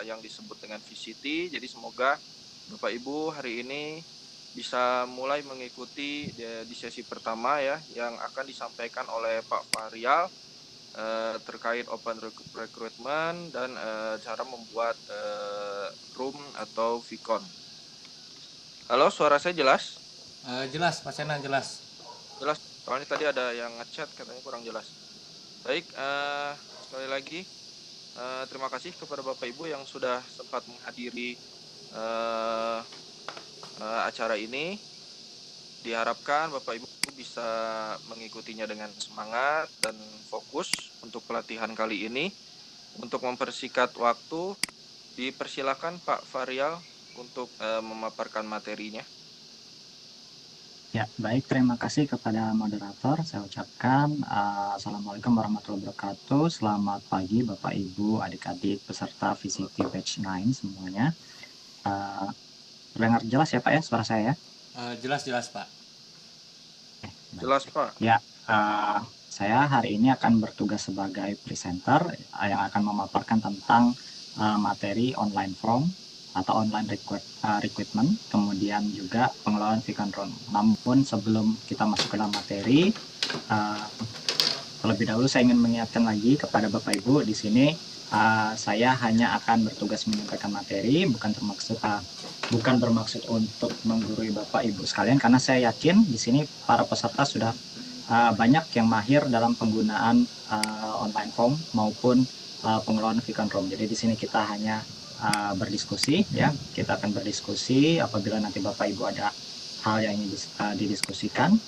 yang disebut dengan VCT. Jadi semoga Bapak Ibu hari ini bisa mulai mengikuti di sesi pertama ya, yang akan disampaikan oleh Pak Fahrial terkait open recruitment dan cara membuat room atau Vicon. Halo, suara saya jelas? Jelas, Pak Sena, jelas. Jelas, soalnya tadi ada yang ngechat katanya kurang jelas. Baik, sekali lagi terima kasih kepada Bapak Ibu yang sudah sempat menghadiri acara ini. Diharapkan Bapak Ibu bisa mengikutinya dengan semangat dan fokus untuk pelatihan kali ini. Untuk mempersingkat waktu, dipersilakan Pak Fahrial untuk memaparkan materinya. Ya, baik. Terima kasih kepada moderator. Saya ucapkan Assalamualaikum warahmatullahi wabarakatuh. Selamat pagi Bapak Ibu, adik-adik peserta VCT Batch 9 semuanya. Terdengar jelas ya Pak ya suara saya? Jelas Pak. Jelas Pak. Ya, saya hari ini akan bertugas sebagai presenter yang akan memaparkan tentang materi online form atau online recruitment, kemudian juga pengelolaan Vicon Room. Namun sebelum kita masuk ke dalam materi, terlebih dahulu saya ingin mengingatkan lagi kepada Bapak Ibu di sini saya hanya akan bertugas menyampaikan materi, bukan bermaksud untuk menggurui Bapak Ibu sekalian, karena saya yakin di sini para peserta sudah banyak yang mahir dalam penggunaan online form maupun pengelolaan Vicon Room. Jadi di sini kita hanya berdiskusi ya, kita akan berdiskusi. Apabila nanti Bapak Ibu ada hal yang ingin didiskusikan,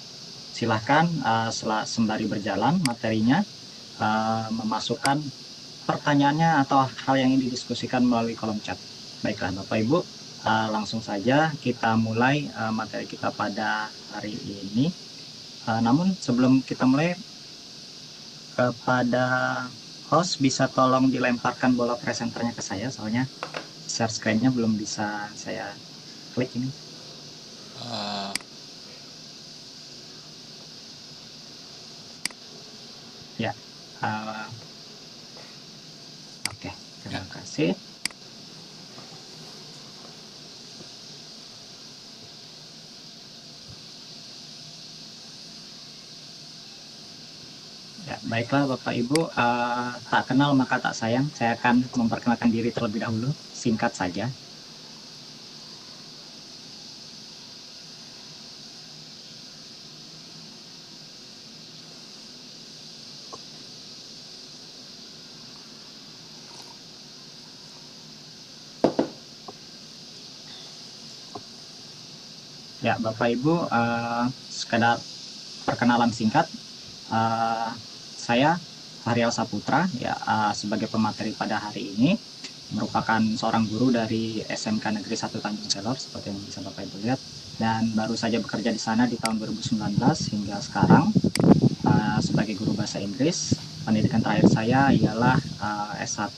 silahkan sembari berjalan materinya memasukkan pertanyaannya atau hal yang ingin didiskusikan melalui kolom chat. Baiklah Bapak Ibu, langsung saja kita mulai materi kita pada hari ini. Namun sebelum kita mulai, kepada host bisa tolong dilemparkan bola presenternya ke saya, soalnya share screen-nya belum bisa saya klik ini. Ya, oke, terima kasih. Ya, baiklah Bapak Ibu, tak kenal maka tak sayang. Saya akan memperkenalkan diri terlebih dahulu, singkat saja. Ya Bapak Ibu, sekedar perkenalan singkat. Saya Fahrial Saputra ya, sebagai pemateri pada hari ini, merupakan seorang guru dari SMK Negeri 1 Tanjung Selor seperti yang bisa Bapak Ibu lihat, dan baru saja bekerja di sana di tahun 2019 hingga sekarang sebagai guru bahasa Inggris. Pendidikan terakhir saya ialah S1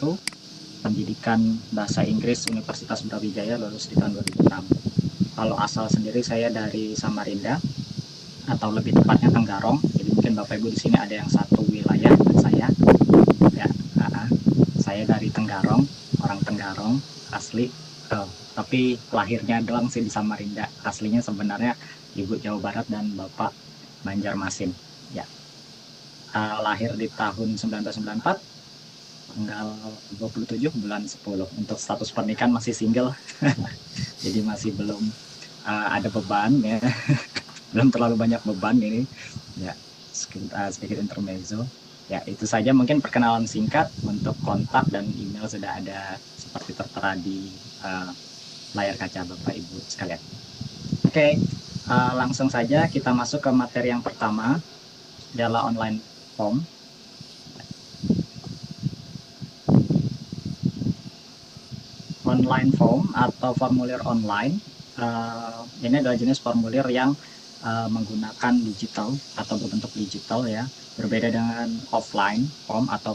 Pendidikan Bahasa Inggris Universitas Brawijaya, lulus di tahun 2006. Kalau asal sendiri saya dari Samarinda, atau lebih tepatnya Tenggarong. Jadi mungkin Bapak Ibu di sini ada yang satu wilayah dengan saya. Ya, saya dari Tenggarong, orang Tenggarong asli. Tapi lahirnya doang sih di Samarinda. Aslinya sebenarnya Ibu Jawa Barat dan Bapak Banjarmasin. Ya, lahir di tahun 1994, tanggal 27 bulan 10. Untuk status pernikahan masih single, jadi masih belum ada beban ya. Belum terlalu banyak beban ini ya, sedikit intermezzo ya. Itu saja mungkin perkenalan singkat. Untuk kontak dan email sudah ada seperti tertera di layar kaca Bapak Ibu sekalian. Oke, langsung saja kita masuk ke materi yang pertama, adalah online form. Online form atau formulir online ini adalah jenis formulir yang menggunakan digital atau berbentuk digital ya, berbeda dengan offline form atau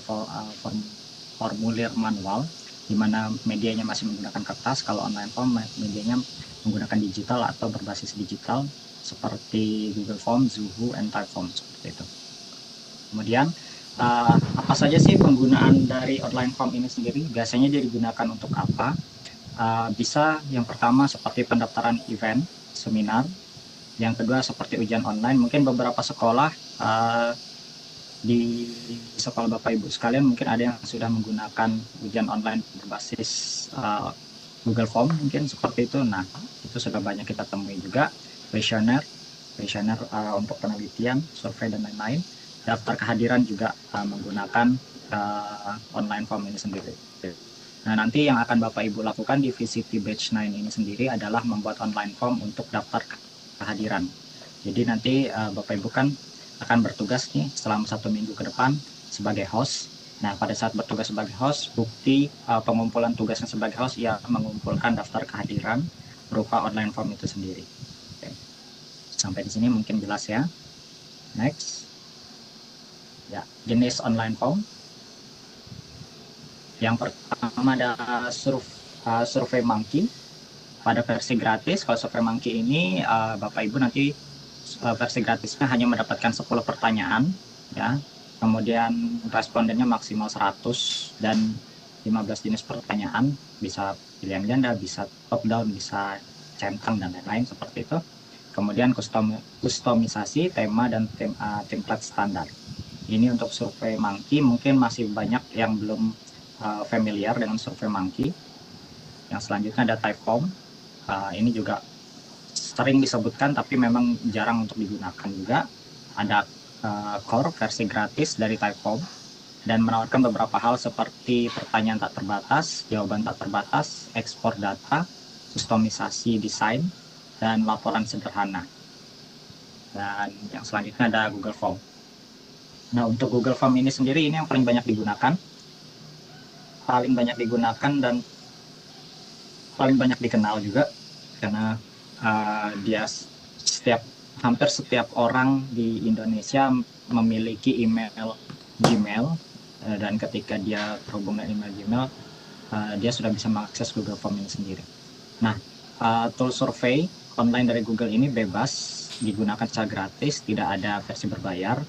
formulir manual, di mana medianya masih menggunakan kertas. Kalau online form medianya menggunakan digital atau berbasis digital seperti Google Form, Zoho, and Typeform seperti itu. Kemudian Apa saja sih penggunaan dari online form ini sendiri? Biasanya dia digunakan untuk apa? Bisa yang pertama seperti pendaftaran event, seminar. Yang kedua seperti ujian online. Mungkin beberapa sekolah di sekolah Bapak Ibu sekalian mungkin ada yang sudah menggunakan ujian online berbasis Google Form mungkin seperti itu. Nah, itu sudah banyak kita temui juga. Kuesioner untuk penelitian, survei dan lain-lain. Daftar kehadiran juga menggunakan online form ini sendiri. Nah, nanti yang akan Bapak Ibu lakukan di VCT Batch 9 ini sendiri adalah membuat online form untuk daftar kehadiran. Jadi nanti Bapak Ibu kan akan bertugas nih selama 1 minggu ke depan sebagai host. Nah, pada saat bertugas sebagai host, bukti pengumpulan tugasnya sebagai host, ia mengumpulkan daftar kehadiran berupa online form itu sendiri. Oke. Sampai di sini mungkin jelas ya. Next. Ya, jenis online form. Yang pertama ada SurveyMonkey pada versi gratis. Kalau SurveyMonkey ini Bapak Ibu nanti versi gratisnya hanya mendapatkan 10 pertanyaan ya. Kemudian respondennya maksimal 100 dan 15 jenis pertanyaan, bisa pilihan ganda, bisa top down, bisa centang dan lain-lain seperti itu. Kemudian kustomisasi tema dan template standar. Ini untuk SurveyMonkey. Mungkin masih banyak yang belum familiar dengan SurveyMonkey. Yang selanjutnya ada Typeform. Ini juga sering disebutkan tapi memang jarang untuk digunakan juga. Ada Core versi gratis dari Typeform dan menawarkan beberapa hal seperti pertanyaan tak terbatas, jawaban tak terbatas, ekspor data, kustomisasi desain, dan laporan sederhana. Dan yang selanjutnya ada Google Form. Nah, untuk Google Form ini sendiri ini yang paling banyak digunakan dan paling banyak dikenal juga karena dia hampir setiap orang di Indonesia memiliki email Gmail, dan ketika dia terhubung dengan email Gmail, dia sudah bisa mengakses Google Form ini sendiri. Nah, tool survei online dari Google ini bebas digunakan secara gratis, tidak ada versi berbayar.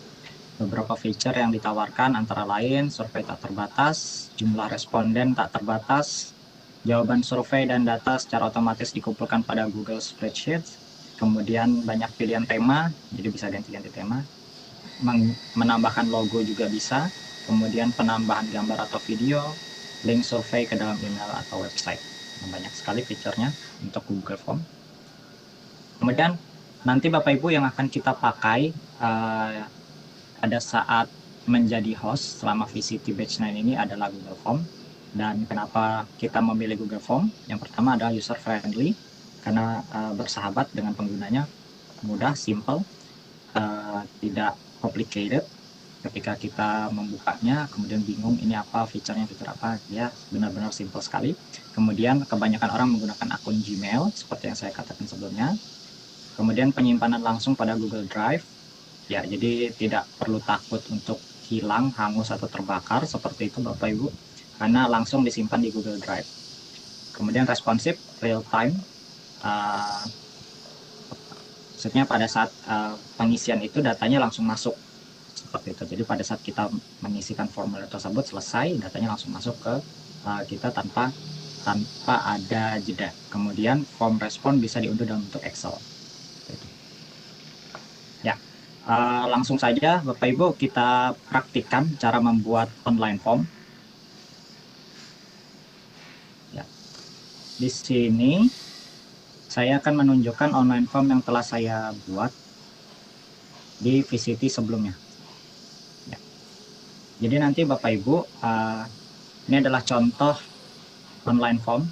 Beberapa feature yang ditawarkan antara lain survei tak terbatas, jumlah responden tak terbatas, jawaban survei dan data secara otomatis dikumpulkan pada Google Spreadsheet, kemudian banyak pilihan tema, jadi bisa ganti-ganti tema, menambahkan logo juga bisa, kemudian penambahan gambar atau video, link survei ke dalam email atau website. Banyak sekali fiturnya untuk Google Form. Kemudian nanti Bapak Ibu yang akan kita pakai pada saat menjadi host selama VCT Batch 9 ini adalah Google Form. Dan kenapa kita memilih Google Form? Yang pertama adalah user friendly, karena bersahabat dengan penggunanya, mudah, simple, tidak complicated. Ketika kita membukanya, kemudian bingung ini apa, fitur apa, dia benar-benar simple sekali. Kemudian kebanyakan orang menggunakan akun Gmail, seperti yang saya katakan sebelumnya. Kemudian penyimpanan langsung pada Google Drive. Ya, jadi tidak perlu takut untuk hilang, hangus, atau terbakar seperti itu Bapak Ibu, karena langsung disimpan di Google Drive. Kemudian responsif, real time, maksudnya pada saat pengisian itu datanya langsung masuk seperti itu. Jadi pada saat kita mengisikan formulir tersebut selesai, datanya langsung masuk ke kita tanpa ada jeda. Kemudian form respon bisa diunduh dalam bentuk Excel. Ya. Langsung saja Bapak Ibu kita praktikkan cara membuat online form. Ya. Di sini saya akan menunjukkan online form yang telah saya buat di VCT sebelumnya. Ya. Jadi nanti Bapak Ibu ini adalah contoh online form.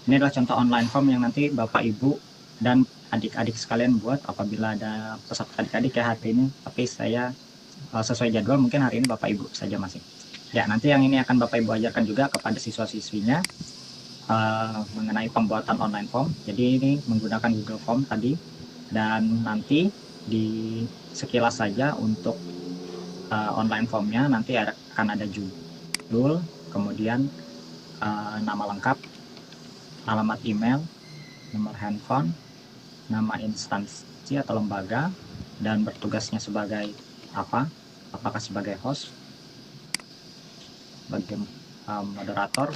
Ini adalah contoh online form yang nanti Bapak Ibu dan adik-adik sekalian buat apabila ada peserta adik-adik ya hari ini, tapi saya sesuai jadwal mungkin hari ini Bapak Ibu saja masih. Ya, nanti yang ini akan Bapak Ibu ajarkan juga kepada siswa-siswinya mengenai pembuatan online form. Jadi ini menggunakan Google Form tadi, dan nanti di sekilas saja untuk online formnya nanti akan ada judul, kemudian nama lengkap, alamat email, nomor handphone, nama instansi atau lembaga, dan bertugasnya sebagai apa, apakah sebagai host, sebagai moderator,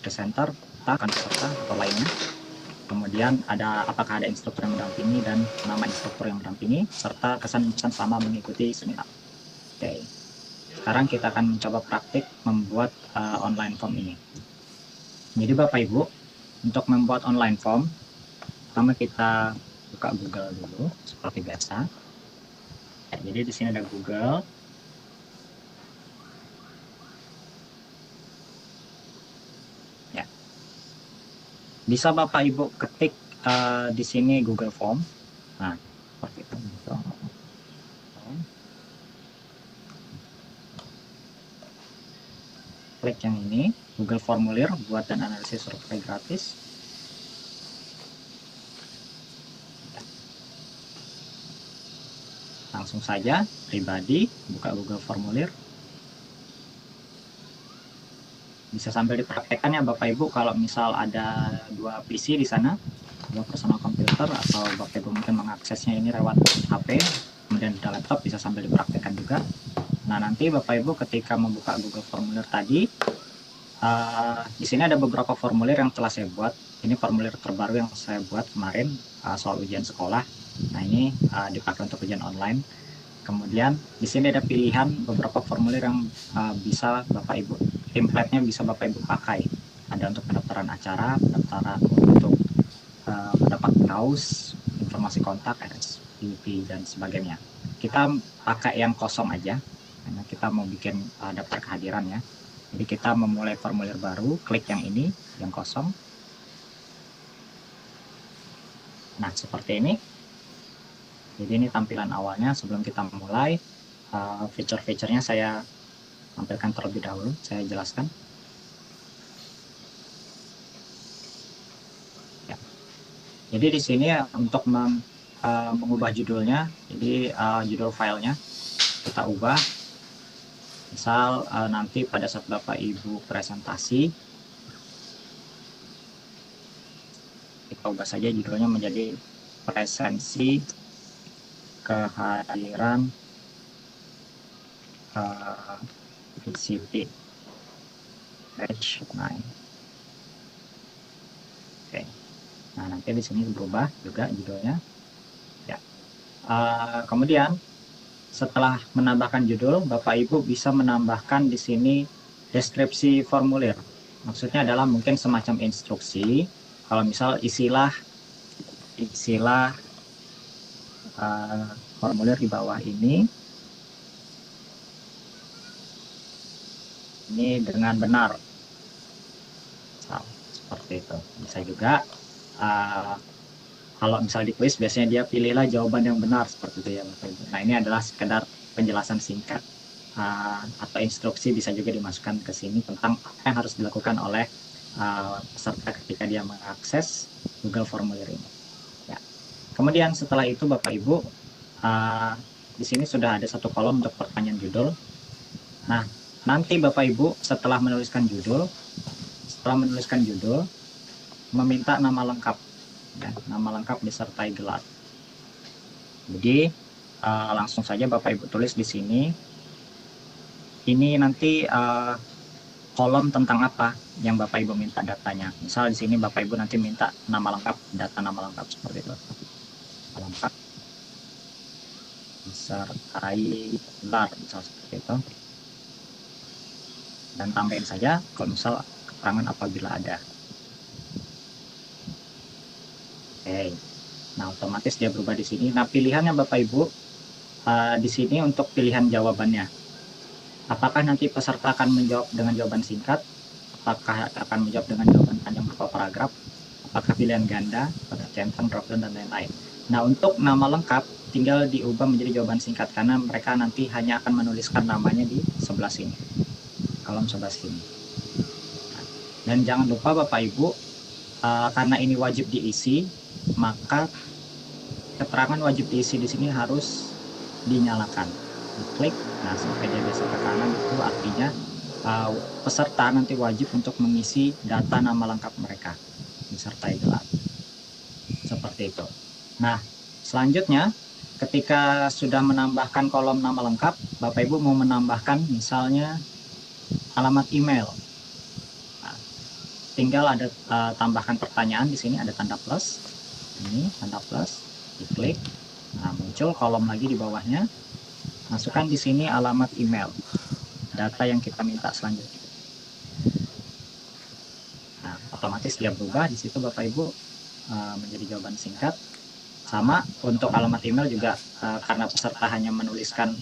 presenter, akan peserta atau lainnya. Kemudian apakah ada instruktur yang mendampingi dan nama instruktur yang mendampingi, serta kesan-kesan selama mengikuti seminar. Oke. Sekarang kita akan mencoba praktik membuat online form ini. Jadi Bapak Ibu, untuk membuat online form, pertama kita buka Google dulu seperti biasa. Ya, jadi di sini ada Google. Ya. Bisa Bapak Ibu ketik di sini Google Form. Nah, seperti itu. Klik yang ini, Google Formulir buat dan analisis survei gratis. Langsung saja pribadi buka Google Formulir. Bisa sambil dipraktekkan ya Bapak Ibu, kalau misal ada 2 PC di sana, 2 personal komputer, atau Bapak Ibu mungkin mengaksesnya ini lewat HP, kemudian di laptop, bisa sambil dipraktekkan juga. Nah, nanti Bapak Ibu ketika membuka Google Formulir tadi, di sini ada beberapa formulir yang telah saya buat. Ini formulir terbaru yang saya buat kemarin soal ujian sekolah. Nah, ini dipakai untuk ujian online. Kemudian di sini ada pilihan beberapa formulir yang bisa Bapak Ibu, template-nya bisa Bapak Ibu pakai. Ada untuk pendaftaran acara, pendaftaran untuk mendapat kaus, informasi kontak, RSVP dan sebagainya. Kita pakai yang kosong aja, karena kita mau bikin daftar kehadiran ya. Jadi kita memulai formulir baru, klik yang ini, yang kosong. Nah, seperti ini. Jadi ini tampilan awalnya. Sebelum kita mulai, fitur-fiturnya saya tampilkan terlebih dahulu, saya jelaskan. Ya. Jadi di sini untuk mengubah judulnya, jadi judul filenya kita ubah. Misal nanti pada saat Bapak Ibu presentasi, kita ubah saja judulnya menjadi presensi kehadiran VCT batch 9. Oke. Nah, nanti di sini berubah juga judulnya. Ya. Kemudian setelah menambahkan judul, Bapak Ibu bisa menambahkan di sini deskripsi formulir. Maksudnya adalah mungkin semacam instruksi. Kalau misal isilah formulir di bawah ini dengan benar. Seperti itu. Bisa juga kalau misal di kuis biasanya dia pilihlah jawaban yang benar, seperti itu ya Bapak Ibu. Nah, ini adalah sekedar penjelasan singkat atau instruksi, bisa juga dimasukkan ke sini tentang apa yang harus dilakukan oleh peserta ketika dia mengakses Google Formulir ini. Ya. Kemudian setelah itu Bapak Ibu, di sini sudah ada satu kolom untuk pertanyaan judul. Nah, nanti Bapak Ibu setelah menuliskan judul, meminta nama lengkap, ya, nama lengkap disertai gelar. Jadi langsung saja Bapak Ibu tulis di sini. Ini nanti kolom tentang apa yang Bapak Ibu minta datanya. Misal di sini Bapak Ibu nanti minta nama lengkap, data nama lengkap seperti itu. Lengkap disertai gelar, misal seperti itu. Dan tambahin saja kalau misal keterangan apabila ada. Oke. Nah, otomatis dia berubah di sini. Nah, pilihannya Bapak Ibu di sini untuk pilihan jawabannya. Apakah nanti peserta akan menjawab dengan jawaban singkat? Apakah akan menjawab dengan jawaban panjang berupa paragraf? Apakah pilihan ganda, pada centang, dropdown, dan lain-lain? Nah, untuk nama lengkap tinggal diubah menjadi jawaban singkat karena mereka nanti hanya akan menuliskan namanya di sebelah sini, kolom sebelah sini. Nah, dan jangan lupa Bapak Ibu, karena ini wajib diisi, maka keterangan wajib diisi di sini harus dinyalakan. Klik, nah sampai dia geser ke kanan, itu artinya peserta nanti wajib untuk mengisi data nama lengkap mereka disertai gelar, seperti itu. Nah, selanjutnya ketika sudah menambahkan kolom nama lengkap, Bapak Ibu mau menambahkan misalnya alamat email. Nah, tinggal ada tambahkan pertanyaan di sini, ada tanda plus. Ini tanda plus, diklik. Nah, muncul kolom lagi di bawahnya. Masukkan di sini alamat email, data yang kita minta selanjutnya. Nah, otomatis dia berubah di situ Bapak Ibu menjadi jawaban singkat. Sama untuk alamat email juga karena peserta hanya menuliskan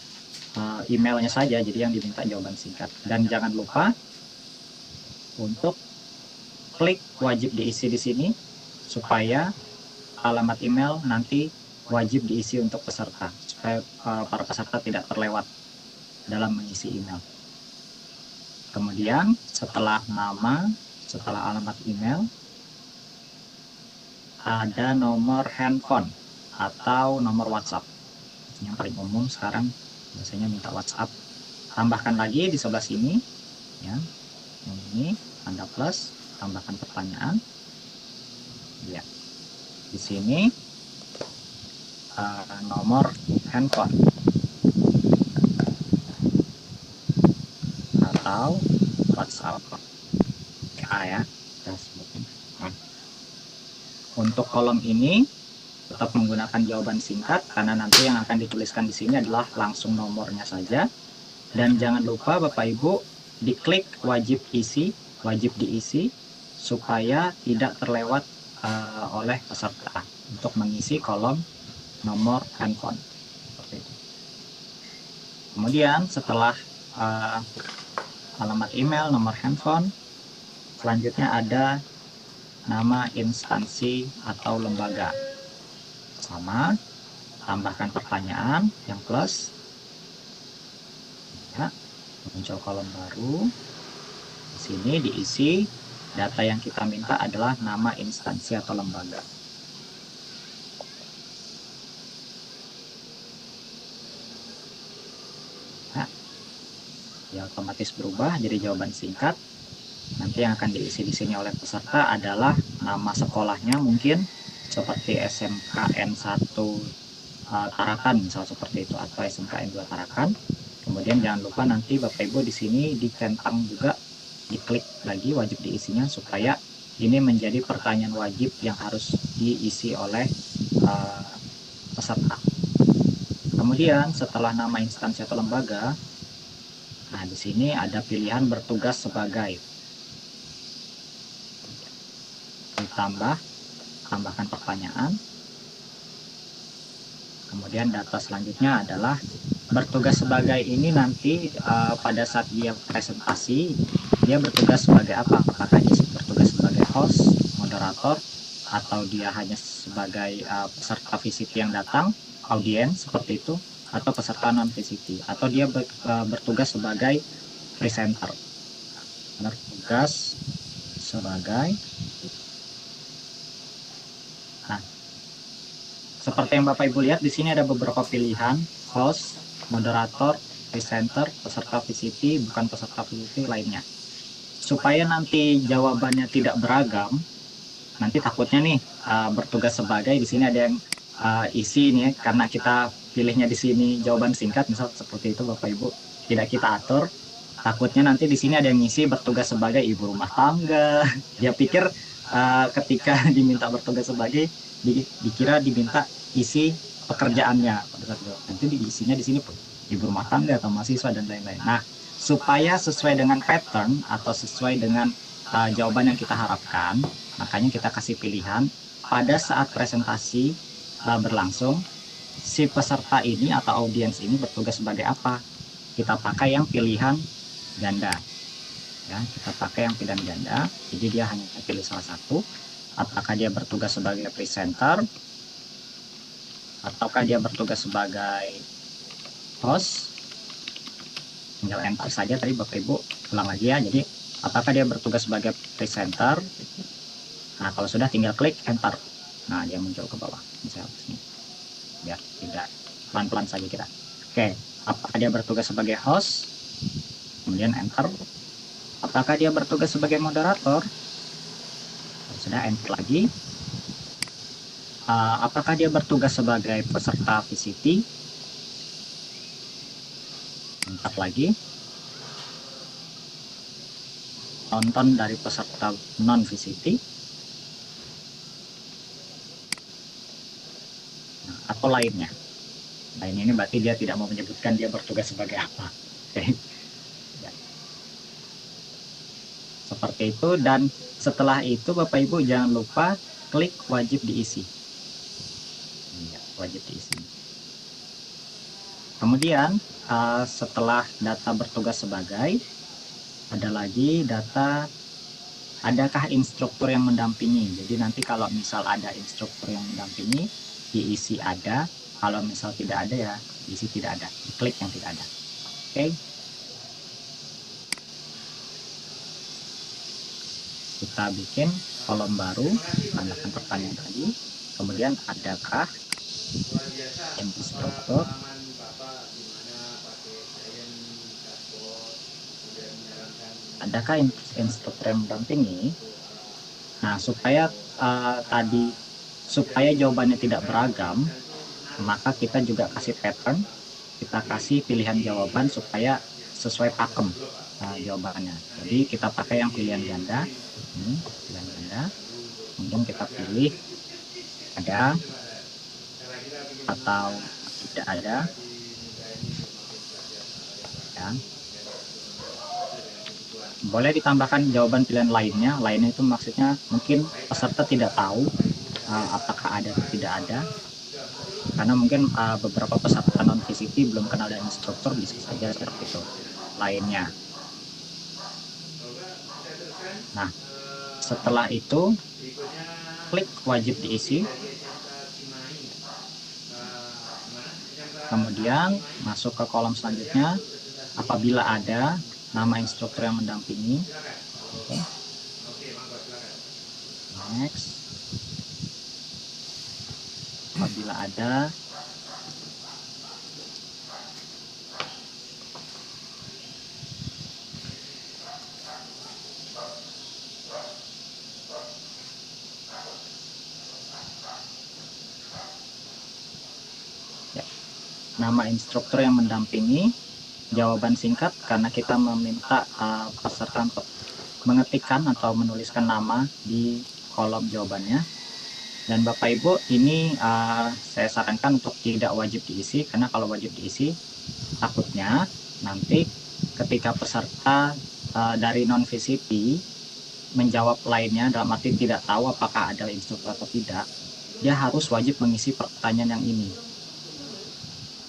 emailnya saja, jadi yang diminta jawaban singkat. Dan jangan lupa untuk klik wajib diisi di sini supaya alamat email nanti wajib diisi untuk peserta, supaya para peserta tidak terlewat dalam mengisi email. Kemudian setelah nama, setelah alamat email, ada nomor handphone atau nomor WhatsApp. Yang paling umum sekarang biasanya minta WhatsApp. Tambahkan lagi di sebelah sini, ya, yang ini tanda plus, tambahkan pertanyaan. Ya, di sini nomor handphone atau WhatsApp. Ya. Untuk kolom ini tetap menggunakan jawaban singkat karena nanti yang akan dituliskan di sini adalah langsung nomornya saja. Dan jangan lupa Bapak Ibu diklik wajib diisi supaya tidak terlewat oleh peserta untuk mengisi kolom nomor handphone. Kemudian setelah alamat email, nomor handphone, selanjutnya ada nama instansi atau lembaga. Sama, tambahkan pertanyaan yang plus. Ya, muncul kolom baru. Di sini diisi data yang kita minta adalah nama instansi atau lembaga. Nah, ya otomatis berubah jadi jawaban singkat. Nanti yang akan diisi di sini oleh peserta adalah nama sekolahnya, mungkin seperti SMKN 1 Tarakan misal seperti itu, atau SMKN 2 Tarakan. Kemudian jangan lupa nanti Bapak Ibu di sini ditentang juga, diklik lagi wajib diisinya supaya ini menjadi pertanyaan wajib yang harus diisi oleh peserta. Kemudian setelah nama instansi atau lembaga, nah di sini ada pilihan bertugas sebagai. Tambahkan pertanyaan. Kemudian data selanjutnya adalah bertugas sebagai ini nanti pada saat dia presentasi dia bertugas sebagai apa? Apakah dia bertugas sebagai host, moderator, atau dia hanya sebagai peserta VCT yang datang, audiens seperti itu, atau peserta non VCT, atau dia bertugas sebagai presenter. Bertugas sebagai. Nah, seperti yang Bapak Ibu lihat di sini ada beberapa pilihan: host, moderator, presenter, peserta VCT, bukan peserta VCT lainnya. Supaya nanti jawabannya tidak beragam, nanti takutnya nih bertugas sebagai di sini ada yang isi ini ya, karena kita pilihnya di sini jawaban singkat, misal seperti itu Bapak Ibu, tidak kita atur. Takutnya nanti di sini ada yang ngisi bertugas sebagai ibu rumah tangga. Dia pikir ketika diminta bertugas sebagai dikira diminta isi pekerjaannya, nanti diisinya di sini ibu rumah tangga atau mahasiswa dan lain-lain. Nah, supaya sesuai dengan pattern atau sesuai dengan jawaban yang kita harapkan, makanya kita kasih pilihan pada saat presentasi berlangsung, si peserta ini atau audiens ini bertugas sebagai apa. Kita pakai yang pilihan ganda. Ya, kita pakai yang pilihan ganda, jadi dia hanya pilih salah satu. Apakah dia bertugas sebagai presenter, ataukah dia bertugas sebagai host. Tinggal enter saja tadi Bapak Ibu, ulang lagi ya. Jadi apakah dia bertugas sebagai presenter. Nah, kalau sudah tinggal klik enter. Nah, dia muncul ke bawah misalnya sini. Biar tidak pelan-pelan saja kita. Oke, apakah dia bertugas sebagai host, kemudian enter. Apakah dia bertugas sebagai moderator, sudah enter lagi. apakah dia bertugas sebagai peserta VCT? Bentar lagi. Tonton dari peserta non VCT. Atau lainnya. Lain ini berarti dia tidak mau menyebutkan dia bertugas sebagai apa. Oke. Ya. Seperti itu, dan setelah itu Bapak Ibu jangan lupa klik wajib diisi. Ya, wajib diisi. Kemudian setelah data bertugas sebagai, ada lagi data adakah instruktur yang mendampingi. Jadi nanti kalau misal ada instruktur yang mendampingi, diisi ada. Kalau misal tidak ada, ya diisi tidak ada, klik yang tidak ada. Oke. Kita bikin kolom baru, tandakan pertanyaan tadi. Kemudian adakah instruktur yang mendampingi. Nah, supaya supaya jawabannya tidak beragam, maka kita juga kasih pattern, kita kasih pilihan jawaban supaya sesuai pakem jawabannya. Jadi kita pakai yang pilihan ganda. Pilihan ganda. Kemudian kita pilih ada atau tidak ada. Ya. Boleh ditambahkan jawaban pilihan lainnya. Lainnya itu maksudnya mungkin peserta tidak tahu apakah ada atau tidak ada. Karena mungkin beberapa peserta non VCT belum kenal dengan instruktur, bisa saja seperti itu. Lainnya. Nah, setelah itu klik wajib diisi. Kemudian masuk ke kolom selanjutnya. Apabila ada nama instruktur yang mendampingi. Oke. Next. Apabila ada, ya, nama instruktur yang mendampingi, jawaban singkat karena kita meminta peserta untuk mengetikkan atau menuliskan nama di kolom jawabannya. Dan Bapak Ibu, ini saya sarankan untuk tidak wajib diisi, karena kalau wajib diisi takutnya nanti ketika peserta dari non VCT menjawab lainnya, dalam arti tidak tahu apakah ada instruktur atau tidak, dia harus wajib mengisi pertanyaan yang ini.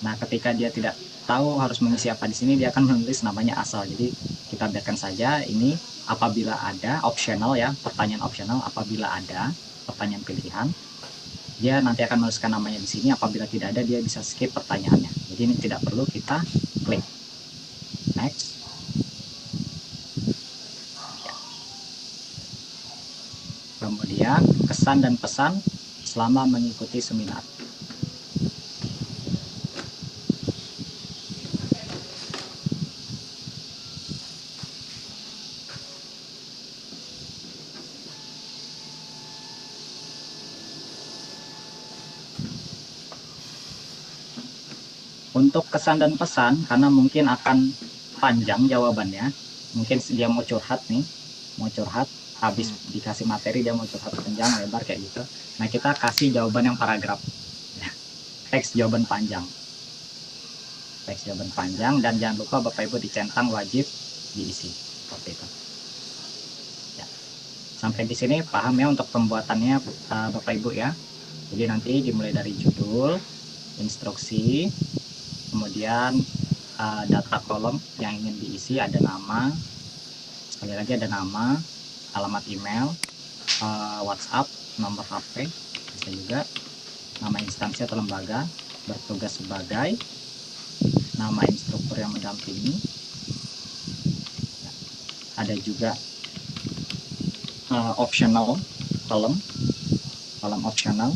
Nah, ketika dia tidak tahu harus mengisi apa di sini, dia akan menulis namanya asal. Jadi kita biarkan saja ini apabila ada, optional ya, pertanyaan optional. Apabila ada pertanyaan pilihan, dia nanti akan menuliskan namanya di sini. Apabila tidak ada, dia bisa skip pertanyaannya. Jadi ini tidak perlu kita klik. Next. Ya. Kemudian kesan dan pesan selama mengikuti seminar. Untuk kesan dan pesan, karena mungkin akan panjang jawabannya, mungkin dia mau curhat nih, habis dikasih materi dia mau curhat panjang lebar kayak gitu. Nah, kita kasih jawaban yang paragraf, ya. Teks jawaban panjang, dan jangan lupa Bapak Ibu dicentang wajib diisi seperti itu. Ya. Sampai di sini paham ya untuk pembuatannya Bapak Ibu ya. Jadi nanti dimulai dari judul, instruksi, kemudian data kolom yang ingin diisi, ada nama, sekali lagi ada nama, alamat email, WhatsApp, nomor HP, bisa juga nama instansi atau lembaga, bertugas sebagai, nama instruktur yang mendampingi, ada juga optional kolom optional,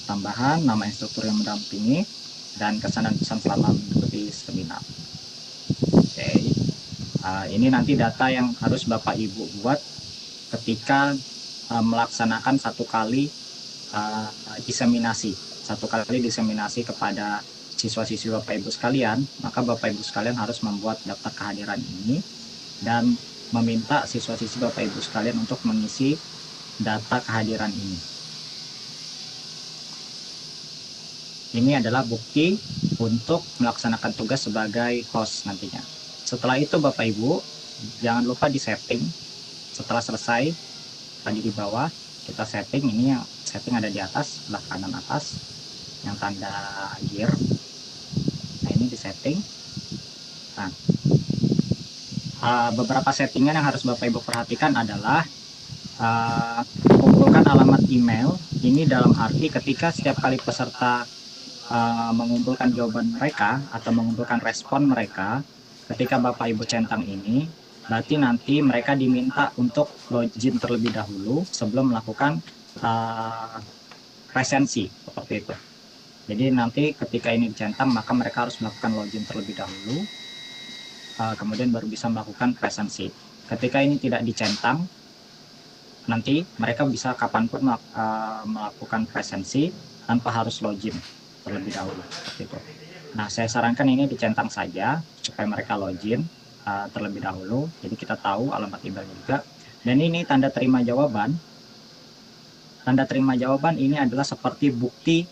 tambahan nama instruktur yang mendampingi, dan kesan dan pesan selama mengikuti seminar. Oke. Ini nanti data yang harus Bapak Ibu buat ketika melaksanakan satu kali diseminasi, satu kali diseminasi kepada siswa-siswi Bapak Ibu sekalian, maka Bapak Ibu sekalian harus membuat daftar kehadiran ini dan meminta siswa-siswi Bapak Ibu sekalian untuk mengisi data kehadiran ini. Ini adalah bukti untuk melaksanakan tugas sebagai host nantinya. Setelah itu Bapak Ibu, jangan lupa di setting. Setelah selesai, tadi di bawah kita setting, ini yang setting ada di atas, sebelah kanan atas, yang tanda gear. Nah ini di setting. Nah, beberapa settingan yang harus Bapak Ibu perhatikan adalah kumpulkan alamat email. Ini dalam arti ketika setiap kali peserta mengumpulkan jawaban mereka atau mengumpulkan respon mereka, ketika Bapak Ibu centang ini, berarti nanti mereka diminta untuk login terlebih dahulu sebelum melakukan presensi, seperti itu. Jadi nanti ketika ini dicentang, maka mereka harus melakukan login terlebih dahulu, kemudian baru bisa melakukan presensi. Ketika ini tidak dicentang, nanti mereka bisa kapanpun melakukan presensi tanpa harus login terlebih dahulu, seperti itu. Nah, saya sarankan ini dicentang saja supaya mereka login terlebih dahulu. Jadi kita tahu alamat email juga. Dan ini tanda terima jawaban. Tanda terima jawaban ini adalah seperti bukti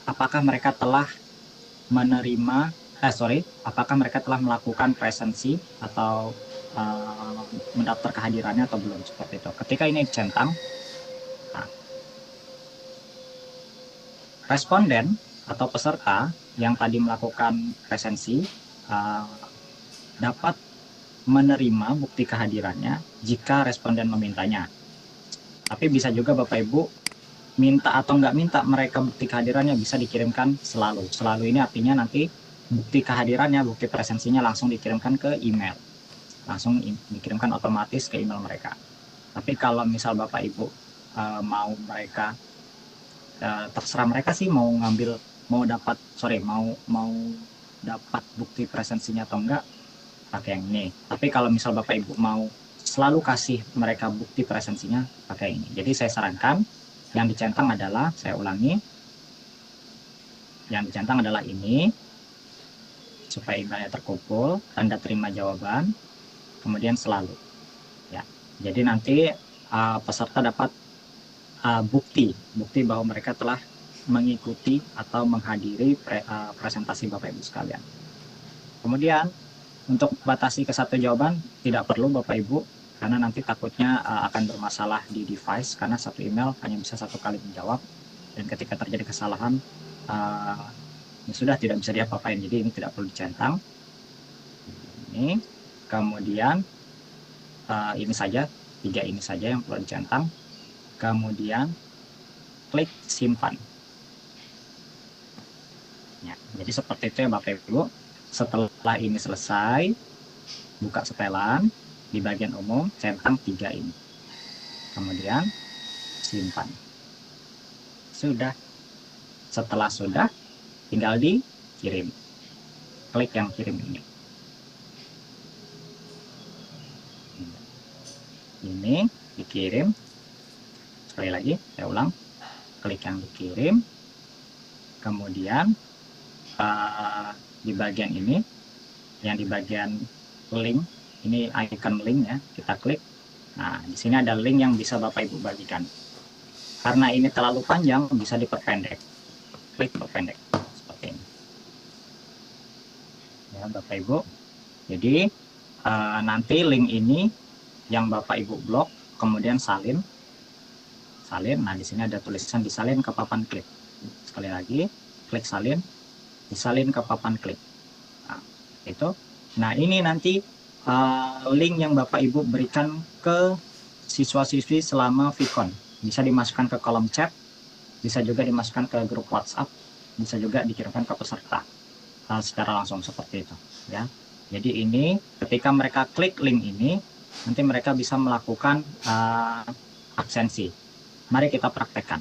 apakah mereka telah menerima, apakah mereka telah melakukan presensi atau mendaftar kehadirannya atau belum, seperti itu. Ketika ini dicentang, responden atau peserta yang tadi melakukan presensi dapat menerima bukti kehadirannya jika responden memintanya. Tapi bisa juga Bapak Ibu minta atau nggak minta mereka bukti kehadirannya, bisa dikirimkan selalu. Selalu ini artinya nanti bukti kehadirannya, bukti presensinya langsung dikirimkan ke email. Langsung dikirimkan otomatis ke email mereka. Tapi kalau misal Bapak Ibu mau mereka terserah mereka sih mau dapat bukti presensinya atau enggak, pakai yang ini. Tapi kalau misal Bapak Ibu mau selalu kasih mereka bukti presensinya, pakai ini. Jadi saya sarankan yang dicentang adalah, saya ulangi, yang dicentang adalah ini, supaya emailnya terkumpul, tanda terima jawaban, kemudian selalu. Ya, jadi nanti peserta dapat bukti bahwa mereka telah mengikuti atau menghadiri presentasi Bapak Ibu sekalian. Kemudian untuk batasi ke satu jawaban tidak perlu Bapak Ibu, karena nanti takutnya akan bermasalah di device, karena satu email hanya bisa satu kali menjawab, dan ketika terjadi kesalahan ya sudah tidak bisa diapa-apain. Jadi ini tidak perlu dicentang. Ini kemudian ini saja, 3 ini saja yang perlu dicentang. Kemudian klik simpan. Ya, jadi seperti itu ya Bapak Ibu. Setelah ini selesai, buka setelan, di bagian umum centang 3 ini. Kemudian simpan. Sudah. Setelah sudah, tinggal dikirim. Klik yang kirim ini. Ini dikirim. Sekali lagi, saya ulang, klik yang dikirim, kemudian di bagian ini, yang di bagian link, ini icon link ya, kita klik. Nah, di sini ada link yang bisa Bapak Ibu bagikan. Karena ini terlalu panjang, bisa diperpendek. Klik perpendek, seperti ini. Ya, Bapak Ibu. Jadi, nanti link ini yang Bapak Ibu blok, kemudian salin. Nah di sini ada tulisan disalin ke papan klik. Sekali lagi, klik salin, disalin ke papan klik. Nah, itu. Nah ini nanti link yang Bapak Ibu berikan ke siswa-siswi selama VCon. Bisa dimasukkan ke kolom chat, bisa juga dimasukkan ke grup WhatsApp, bisa juga dikirimkan ke peserta secara langsung, seperti itu. Ya. Jadi ini ketika mereka klik link ini, nanti mereka bisa melakukan absensi. Mari kita praktekkan.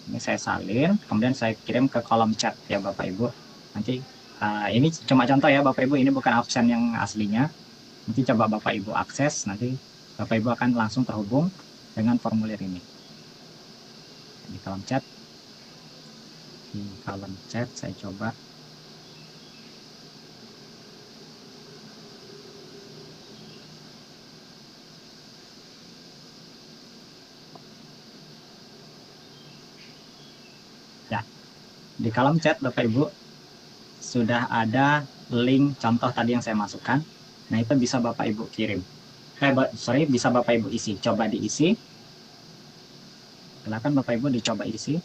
Ini saya salin, kemudian saya kirim ke kolom chat ya Bapak Ibu. Nanti ini cuma contoh ya Bapak Ibu, ini bukan absen yang aslinya. Nanti coba Bapak Ibu akses, nanti Bapak Ibu akan langsung terhubung dengan formulir ini. Di kolom chat saya coba. Ya, di kolom chat Bapak Ibu sudah ada link contoh tadi yang saya masukkan. Nah, itu bisa Bapak Ibu kirim. Bisa Bapak Ibu isi. Coba diisi. Silakan Bapak Ibu dicoba isi.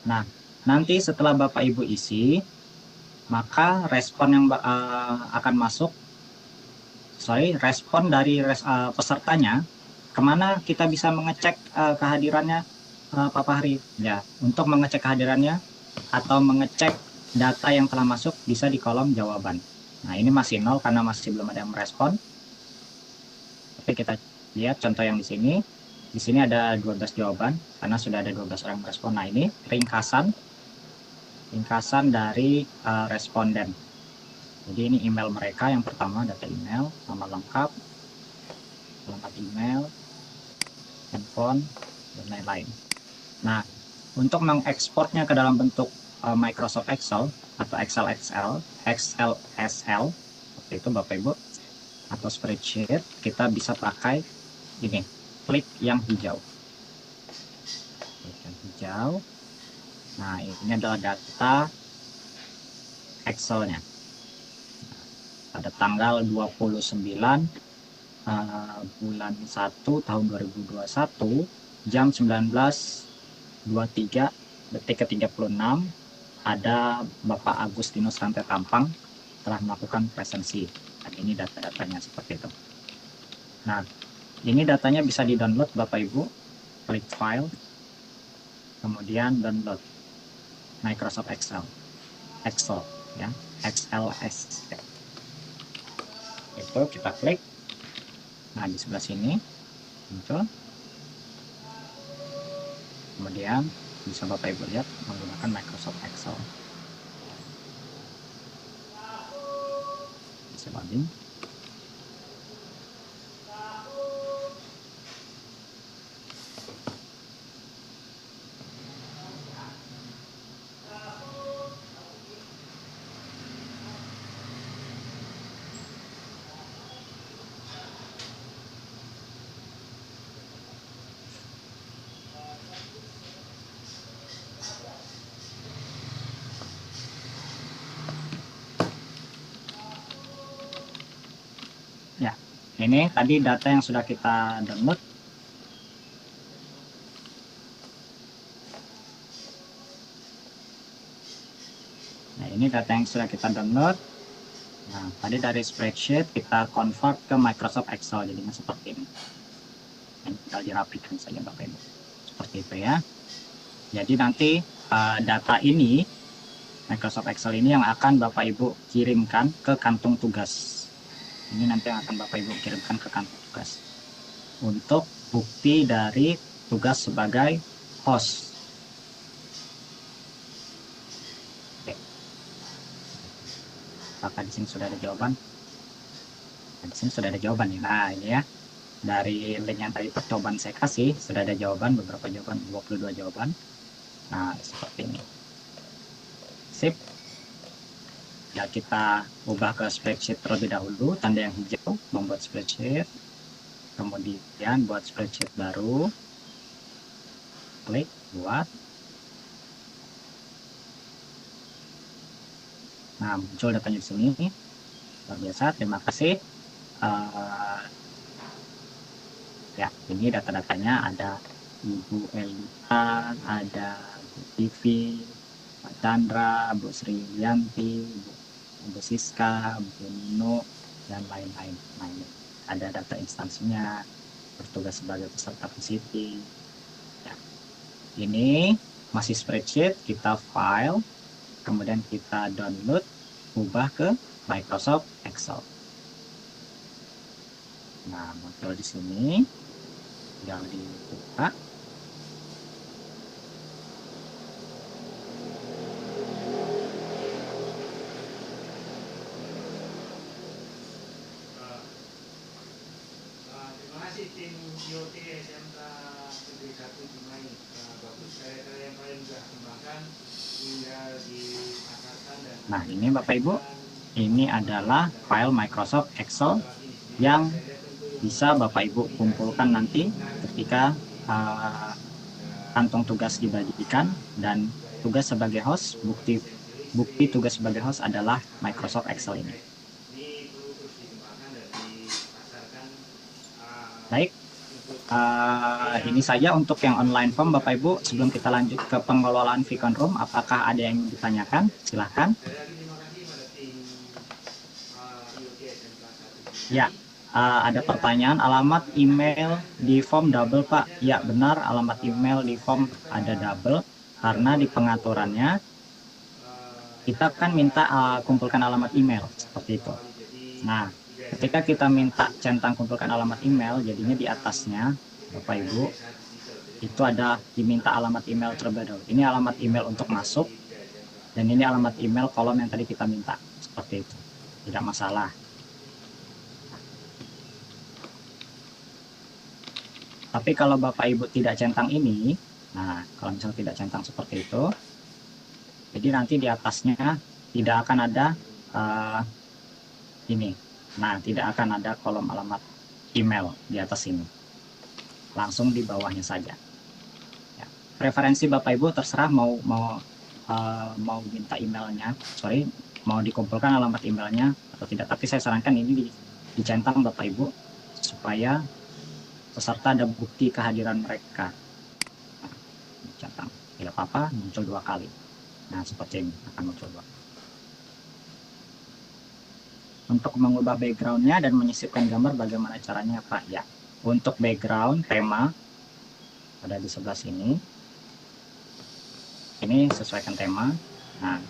Nah, nanti setelah Bapak Ibu isi, maka respon yang akan masuk, respon dari pesertanya, kemana kita bisa mengecek kehadirannya Pak Fahri? Ya, untuk mengecek kehadirannya atau mengecek data yang telah masuk bisa di kolom jawaban. Nah, ini masih 0 karena masih belum ada yang merespon. Tapi kita lihat contoh yang di sini. Di sini ada 12 jawaban karena sudah ada 12 orang merespon. Nah, ini ringkasan dari responden. Jadi ini email mereka. Yang pertama data email, nama lengkap, alamat email, handphone, dan lain-lain. Nah, untuk mengekspornya ke dalam bentuk Microsoft Excel atau XLSL seperti itu Bapak Ibu, atau spreadsheet, kita bisa pakai ini, klik yang hijau. Klik yang hijau. Nah, ini adalah data Excel-nya. Pada tanggal 29 bulan 1 tahun 2021 jam 19.23 detik ke 36 ada Bapak Agustinus Rantai Tampang telah melakukan presensi. Dan ini data-datanya seperti itu. Nah, ini datanya bisa di-download Bapak Ibu. Klik file, kemudian download Microsoft Excel ya, XLS. Itu kita klik. Nah, di sebelah sini muncul. Kemudian bisa Bapak Ibu lihat menggunakan Microsoft Excel. Bisa login. Ya, ini tadi data yang sudah kita download. Nah, ini data yang sudah kita download. Nah, tadi dari spreadsheet kita convert ke Microsoft Excel, jadinya seperti ini. Ini tinggal dirapikan saja Bapak Ibu. Seperti itu ya. Jadi nanti data ini, Microsoft Excel ini yang akan Bapak Ibu kirimkan ke kantung tugas. Ini nanti yang akan Bapak Ibu kirimkan ke kantor tugas untuk bukti dari tugas sebagai host. Oke. Apakah di sini sudah ada jawaban? Nah, di sini sudah ada jawaban ya. Nah, ini ya. Dari link yang tadi percobaan saya kasih sudah ada jawaban, beberapa jawaban, 22 jawaban. Nah, seperti ini. Sip. Ya, kita ubah ke spreadsheet terlebih dahulu, tanda yang hijau membuat spreadsheet, kemudian buat spreadsheet baru, klik buat. Nah, muncul datanya di sini. Luar biasa, terima kasih. Ya, ini data-datanya ada Ibu Elita, ada Bu Tivi, Pak Chandra, Bu Sri Yanti, Bu Siska, Bu Nino, dan lain-lain. Nah, ini ada data instansinya, bertugas sebagai peserta PCT. Ya. Ini masih spreadsheet, kita file, kemudian kita download, ubah ke Microsoft Excel. Nah, muncul di sini, tinggal dibuka. IoT SMK Negeri 1 Cimahi. Bagus, karya-karya yang kalian sudah kembangkan tinggal dipasarkan dan Nah, ini Bapak Ibu, ini adalah file Microsoft Excel yang bisa Bapak Ibu kumpulkan nanti ketika kantung tugas dibagikan, dan tugas sebagai host, bukti tugas sebagai host adalah Microsoft Excel ini. Baik, ini saja untuk yang online form Bapak Ibu. Sebelum kita lanjut ke pengelolaan Vicon Room, apakah ada yang ditanyakan? Silahkan. Ya, ada pertanyaan, alamat email di form double Pak. Ya benar, alamat email di form ada double karena di pengaturannya kita kan minta kumpulkan alamat email seperti itu. Nah, ketika kita minta centang kumpulkan alamat email, jadinya di atasnya Bapak Ibu itu ada diminta alamat email terlebih dahulu. Ini alamat email untuk masuk, dan ini alamat email kolom yang tadi kita minta, seperti itu. Tidak masalah. Tapi kalau Bapak Ibu tidak centang ini, nah kalau misalnya tidak centang seperti itu, jadi nanti di atasnya tidak akan ada ini. Nah, tidak akan ada kolom alamat email di atas ini. Langsung di bawahnya saja. Ya. Preferensi Bapak Ibu terserah mau minta emailnya, mau dikumpulkan alamat emailnya atau tidak. Tapi saya sarankan ini dicentang Bapak Ibu supaya peserta ada bukti kehadiran mereka. Nah, dicentang. Tidak apa-apa, muncul 2 kali. Nah, seperti ini akan muncul 2. Untuk mengubah backgroundnya dan menyisipkan gambar, bagaimana caranya Pak? Ya, untuk background tema ada di sebelah sini. Ini sesuaikan tema. Nah,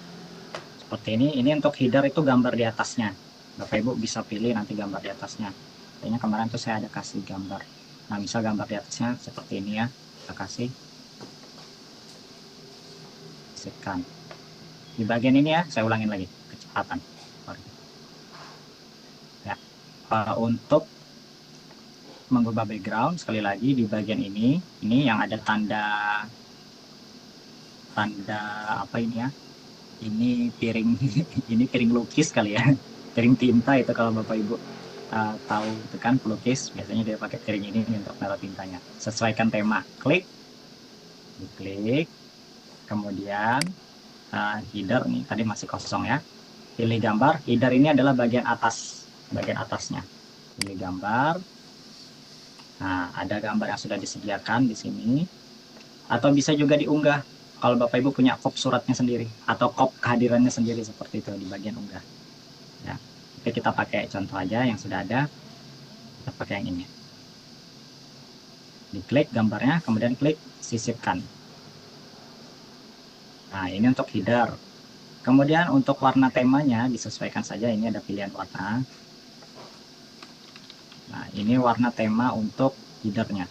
seperti ini. Ini untuk header itu gambar di atasnya. Bapak Ibu bisa pilih nanti gambar di atasnya. Kayaknya kemarin tuh saya ada kasih gambar. Nah, misal gambar di atasnya seperti ini ya. Kita kasih. Sisipkan. Di bagian ini ya, saya ulangin lagi kecepatan. Ya, untuk mengubah background sekali lagi di bagian ini yang ada tanda apa ini ya? Ini piring ini piring lukis kali ya, piring tinta itu kalau Bapak Ibu tahu itu kan pelukis biasanya dia pakai piring ini untuk naruh tintanya. Sesuaikan tema, klik, diklik, kemudian header nih tadi masih kosong ya, pilih gambar. Header ini adalah bagian atasnya. Pilih gambar. Nah, ada gambar yang sudah disediakan di sini, atau bisa juga diunggah kalau Bapak Ibu punya kop suratnya sendiri atau kop kehadirannya sendiri seperti itu di bagian unggah. Ya, oke, kita pakai contoh aja yang sudah ada. Kita pakai yang ini. Diklik gambarnya, kemudian klik sisipkan. Nah, ini untuk header. Kemudian untuk warna temanya disesuaikan saja, ini ada pilihan warna. Nah, ini warna tema untuk headernya.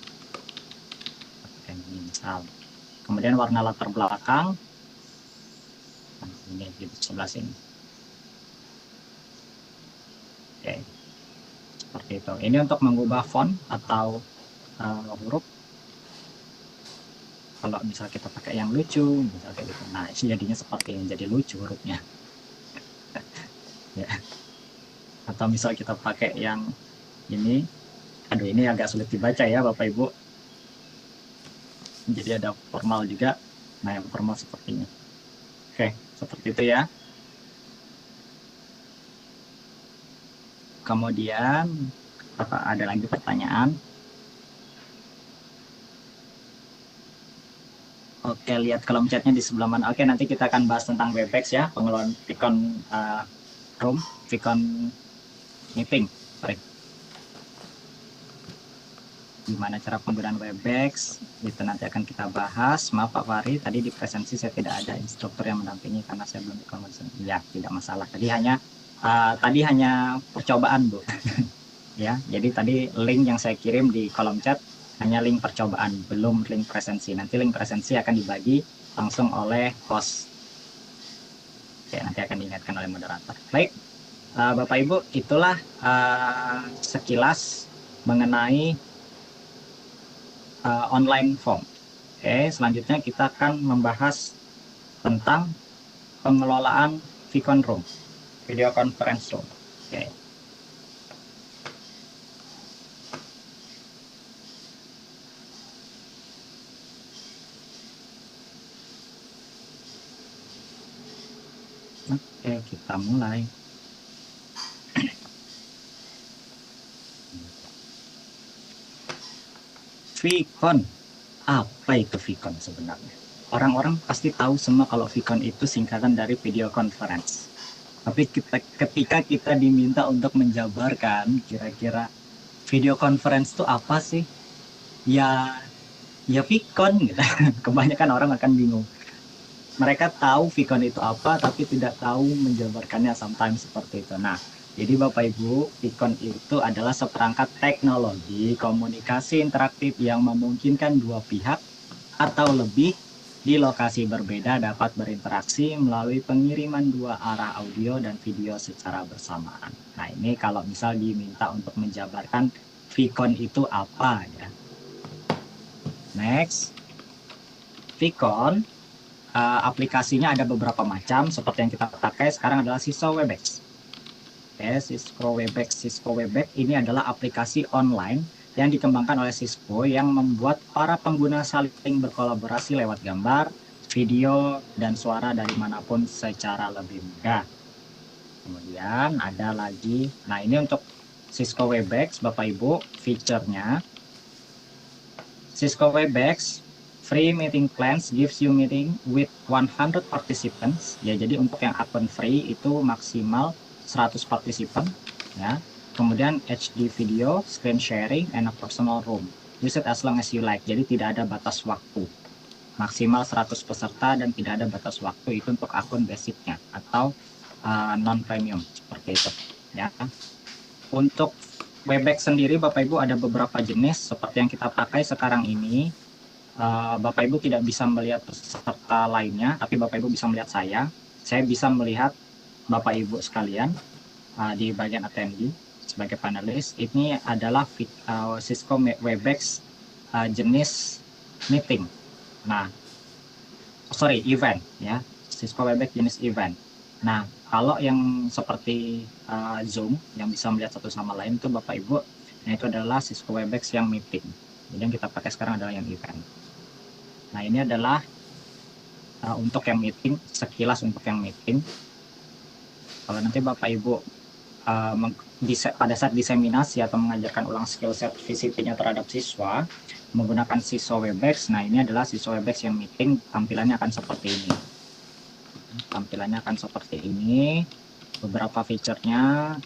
Ini misal. Kemudian warna latar belakang. Nah, ini di sebelah sini. Oke. Seperti itu. Ini untuk mengubah font atau huruf. Kalau misal kita pakai yang lucu, misal kayak gitu. Nah, ini jadinya seperti ini, jadi lucu hurufnya. Ya. Atau misal kita pakai yang ini, aduh ini agak sulit dibaca ya Bapak Ibu. Jadi ada formal juga. Nah, yang formal seperti ini. Oke, seperti itu ya. Kemudian apa ada lagi pertanyaan? Oke, lihat kolom chatnya di sebelah mana. Oke, nanti kita akan bahas tentang Webex ya, pengelolaan Vicon Room, Vicon Meeting. Gimana cara penggunaan Webex, itu nanti akan kita bahas. Maaf Pak Fahri, tadi di presensi saya tidak ada instruktur yang mendampingi karena saya belum dikonfirmasi. Ya, tidak masalah. Tadi hanya percobaan Bu. Ya, jadi tadi link yang saya kirim di kolom chat hanya link percobaan, belum link presensi. Nanti link presensi akan dibagi langsung oleh host. Oke, nanti akan diingatkan oleh moderator. Baik, Bapak Ibu, itulah sekilas mengenai online form. Oke, selanjutnya kita akan membahas tentang pengelolaan Vicon Room, video conference room. Oke. Oke, kita mulai. Vicon, apa itu Vicon sebenarnya? Orang-orang pasti tahu semua kalau Vicon itu singkatan dari video conference. Tapi ketika kita diminta untuk menjabarkan kira-kira video conference itu apa sih? Ya Vicon gitu. Kebanyakan orang akan bingung. Mereka tahu Vicon itu apa, tapi tidak tahu menjabarkannya sometimes seperti itu. Nah, jadi Bapak Ibu, Vicon itu adalah seperangkat teknologi komunikasi interaktif yang memungkinkan dua pihak atau lebih di lokasi berbeda dapat berinteraksi melalui pengiriman dua arah audio dan video secara bersamaan. Nah, ini kalau misal diminta untuk menjabarkan Vicon itu apa ya. Next, Vicon aplikasinya ada beberapa macam, seperti yang kita pakai sekarang adalah Cisco Webex. Cisco Webex ini adalah aplikasi online yang dikembangkan oleh Cisco yang membuat para pengguna saling berkolaborasi lewat gambar, video, dan suara dari manapun secara lebih mudah. Kemudian ada lagi, nah ini untuk Cisco Webex, Bapak Ibu, fiturnya Cisco Webex Free Meeting Plans gives you meeting with 100 participants. Ya, jadi untuk yang akun free itu maksimal 100 partisipan ya. Kemudian HD video, screen sharing, and a personal room. Use it as long as you like. Jadi tidak ada batas waktu. Maksimal 100 peserta dan tidak ada batas waktu, itu untuk akun basicnya atau non premium seperti itu ya. Untuk Webex sendiri Bapak Ibu ada beberapa jenis seperti yang kita pakai sekarang ini. Bapak Ibu tidak bisa melihat peserta lainnya, tapi Bapak Ibu bisa melihat saya. Saya bisa melihat Bapak Ibu sekalian di bagian attendee sebagai panelis. Ini adalah Cisco Webex jenis meeting. Nah, event ya. Cisco Webex jenis event. Nah, kalau yang seperti Zoom yang bisa melihat satu sama lain itu Bapak Ibu, nah itu adalah Cisco Webex yang meeting. Jadi yang kita pakai sekarang adalah yang event. Nah, ini adalah untuk yang meeting, sekilas untuk yang meeting. Kalau nanti Bapak Ibu pada saat diseminasi atau mengajarkan ulang skill set VCT-nya terhadap siswa menggunakan Cisco Webex, nah ini adalah Cisco Webex yang meeting, tampilannya akan seperti ini. Tampilannya akan seperti ini. Beberapa fiturnya.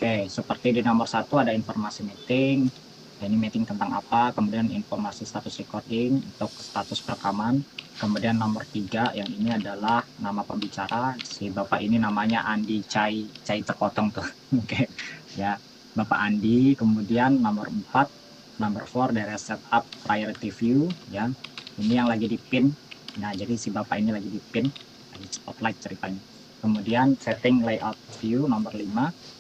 Oke, seperti di nomor 1 ada informasi meeting. Ini meeting tentang apa, kemudian informasi status recording untuk status rekaman. Kemudian nomor 3 yang ini adalah nama pembicara. Si Bapak ini namanya Andi Cai terpotong tuh. Oke. Ya, Bapak Andi. Kemudian nomor 4, nomor 4 dari setup priority view ya. Ini yang lagi dipin. Nah, jadi si Bapak ini lagi dipin, lagi spotlight ceritanya. Kemudian setting layout view nomor 5.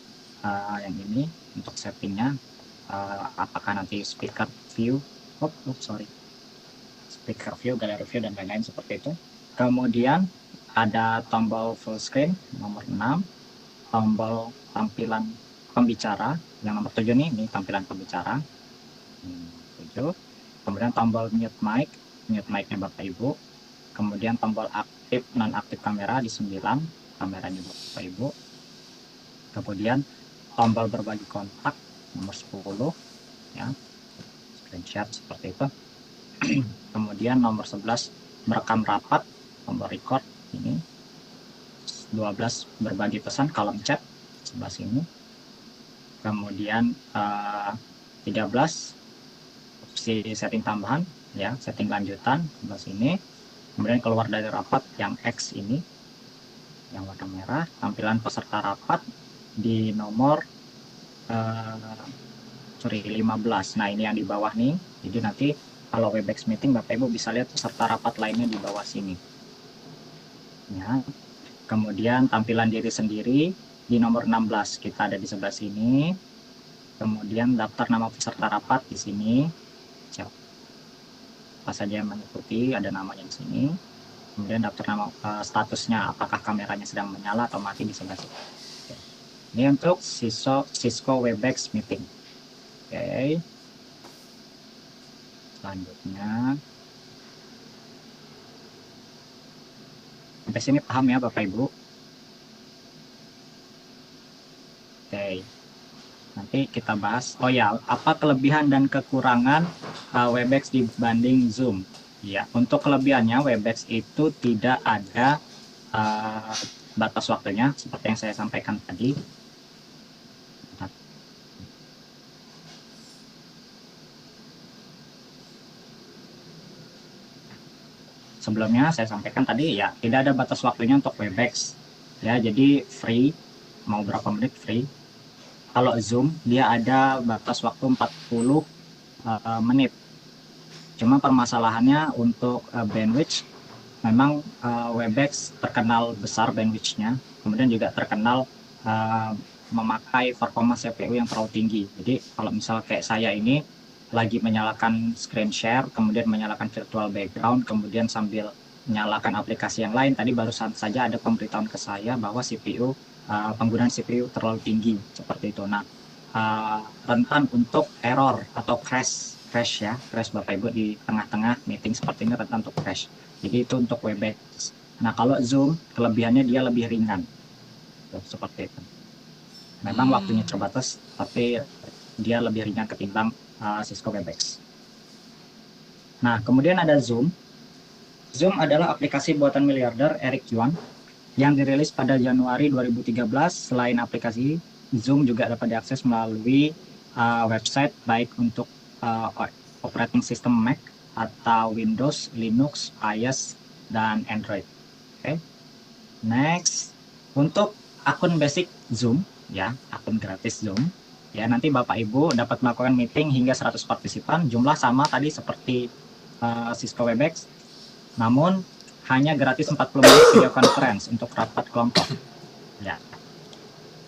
Yang ini untuk settingnya apakah nanti speaker view, speaker view, gallery view, dan lain-lain seperti itu. Kemudian ada tombol full screen nomor 6, tombol tampilan pembicara yang nomor 7 nih, ini tampilan pembicara 7. Kemudian tombol mute mic-nya Bapak Ibu. Kemudian tombol aktif non aktif kamera di 9, kameranya Bapak Ibu. Kemudian tombol berbagi kontak nomor 10 ya, screenshot seperti itu. Kemudian nomor 11 merekam rapat, tombol record ini. 12 berbagi pesan, kolom chat sebelah sini. Kemudian 13 opsi setting tambahan ya, setting lanjutan sebelah sini. Kemudian keluar dari rapat yang X ini yang warna merah, tampilan peserta rapat di nomor 15. Nah, ini yang di bawah nih. Jadi nanti Kalau Webex Meeting, Bapak Ibu bisa lihat peserta rapat lainnya di bawah sini. Ya. Kemudian tampilan diri sendiri di nomor 16 kita ada di sebelah sini. Kemudian daftar nama peserta rapat di sini. Siapa saja yang mengikuti ada namanya di sini. Kemudian daftar nama statusnya, apakah kameranya sedang menyala atau mati di sebelah sini. Oke. Ini untuk Cisco Webex Meeting. Oke. Selanjutnya. Sampai sini paham ya Bapak Ibu? Oke. Nanti kita bahas. Oh ya, apa kelebihan dan kekurangan Webex dibanding Zoom? Ya, untuk kelebihannya Webex itu tidak ada batas waktunya seperti yang saya sampaikan tadi. Sebelumnya saya sampaikan tadi ya, tidak ada batas waktunya untuk Webex. Ya, jadi free, mau berapa menit free. Kalau Zoom dia ada batas waktu 40 menit. Cuma permasalahannya untuk bandwidth, memang Webex terkenal besar bandwidthnya, kemudian juga terkenal memakai performa CPU yang terlalu tinggi. Jadi kalau misal kayak saya ini lagi menyalakan screen share, kemudian menyalakan virtual background, kemudian sambil menyalakan aplikasi yang lain, tadi barusan saja ada pemberitahuan ke saya bahwa CPU penggunaan CPU terlalu tinggi seperti itu. Nah, rentan untuk error atau crash ya, crash Bapak Ibu di tengah-tengah meeting seperti ini rentan untuk crash. Jadi itu untuk Webex. Nah, kalau Zoom kelebihannya dia lebih ringan. Tuh, seperti itu. Memang waktunya terbatas, tapi dia lebih ringan ketimbang Cisco Webex. Nah, kemudian ada Zoom. Zoom adalah aplikasi buatan miliarder Eric Yuan yang dirilis pada Januari 2013. Selain aplikasi, Zoom juga dapat diakses melalui website baik untuk operating system Mac atau Windows, Linux, iOS, dan Android. Oke. Next, untuk akun basic Zoom, ya, akun gratis Zoom, ya, nanti Bapak Ibu dapat melakukan meeting hingga 100 partisipan, jumlah sama tadi seperti Cisco Webex, namun hanya gratis 40 menit video conference untuk rapat kelompok. Ya.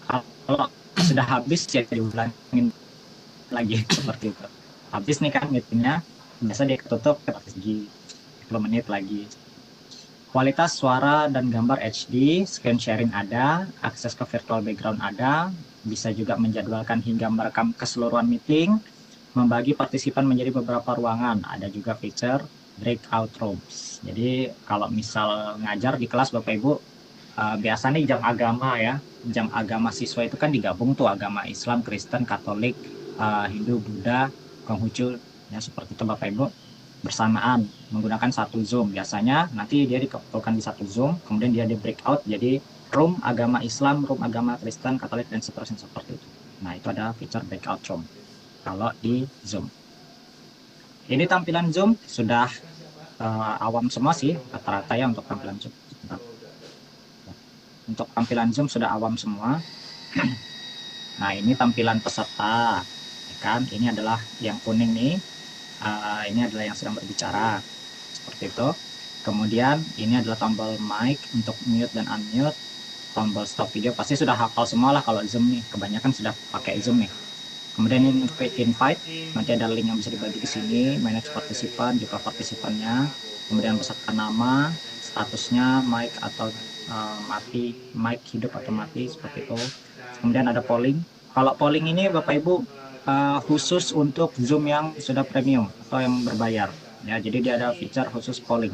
Kalau sudah habis ya diulangin lagi seperti itu. Habis nih kan meetingnya, biasa dia ketutup lagi 10 menit lagi. Kualitas suara dan gambar HD, screen sharing ada, akses ke virtual background ada, bisa juga menjadwalkan hingga merekam keseluruhan meeting, membagi partisipan menjadi beberapa ruangan, ada juga feature breakout rooms. Jadi kalau misal ngajar di kelas Bapak Ibu, biasa nih jam agama ya, jam agama siswa itu kan digabung tuh agama Islam, Kristen, Katolik, Hindu, Buddha, Konghucu, ya seperti itu Bapak Ibu, bersamaan menggunakan satu Zoom. Biasanya nanti dia dikumpulkan di satu Zoom, kemudian dia di breakout jadi room agama Islam, room agama Kristen, Katolik, dan seterusnya seperti itu. Nah, itu ada fitur breakout room kalau di Zoom. Ini tampilan Zoom sudah awam semua sih rata-rata ya untuk tampilan Zoom. Untuk tampilan Zoom sudah awam semua. Nah, ini tampilan peserta, ya kan? Ini adalah yang kuning nih. Ini adalah yang sedang berbicara, seperti itu. Kemudian ini adalah tombol mic untuk mute dan unmute, tombol stop video. Pasti sudah hafal semua lah kalau Zoom nih. Kebanyakan sudah pakai Zoom nih. Kemudian ini invite, nanti ada link yang bisa dibagi ke sini, manage partisipan, jumlah partisipannya, kemudian beserta nama, statusnya mic atau mati, mic hidup atau mati, seperti itu. Kemudian ada polling. Kalau polling ini Bapak Ibu khusus untuk Zoom yang sudah premium atau yang berbayar. Ya, jadi dia ada fitur khusus polling.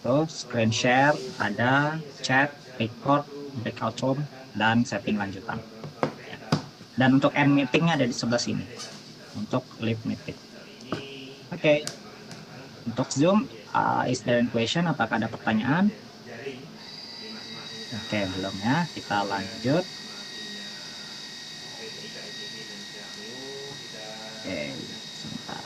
Tuh, screen share, ada chat, record, breakout room, dan setting lanjutan. Dan untuk end meetingnya ada di sebelah sini untuk live meeting. Oke. Untuk Zoom, is there any question? Apakah ada pertanyaan? Oke, belum ya. Kita lanjut. Oke, sebentar.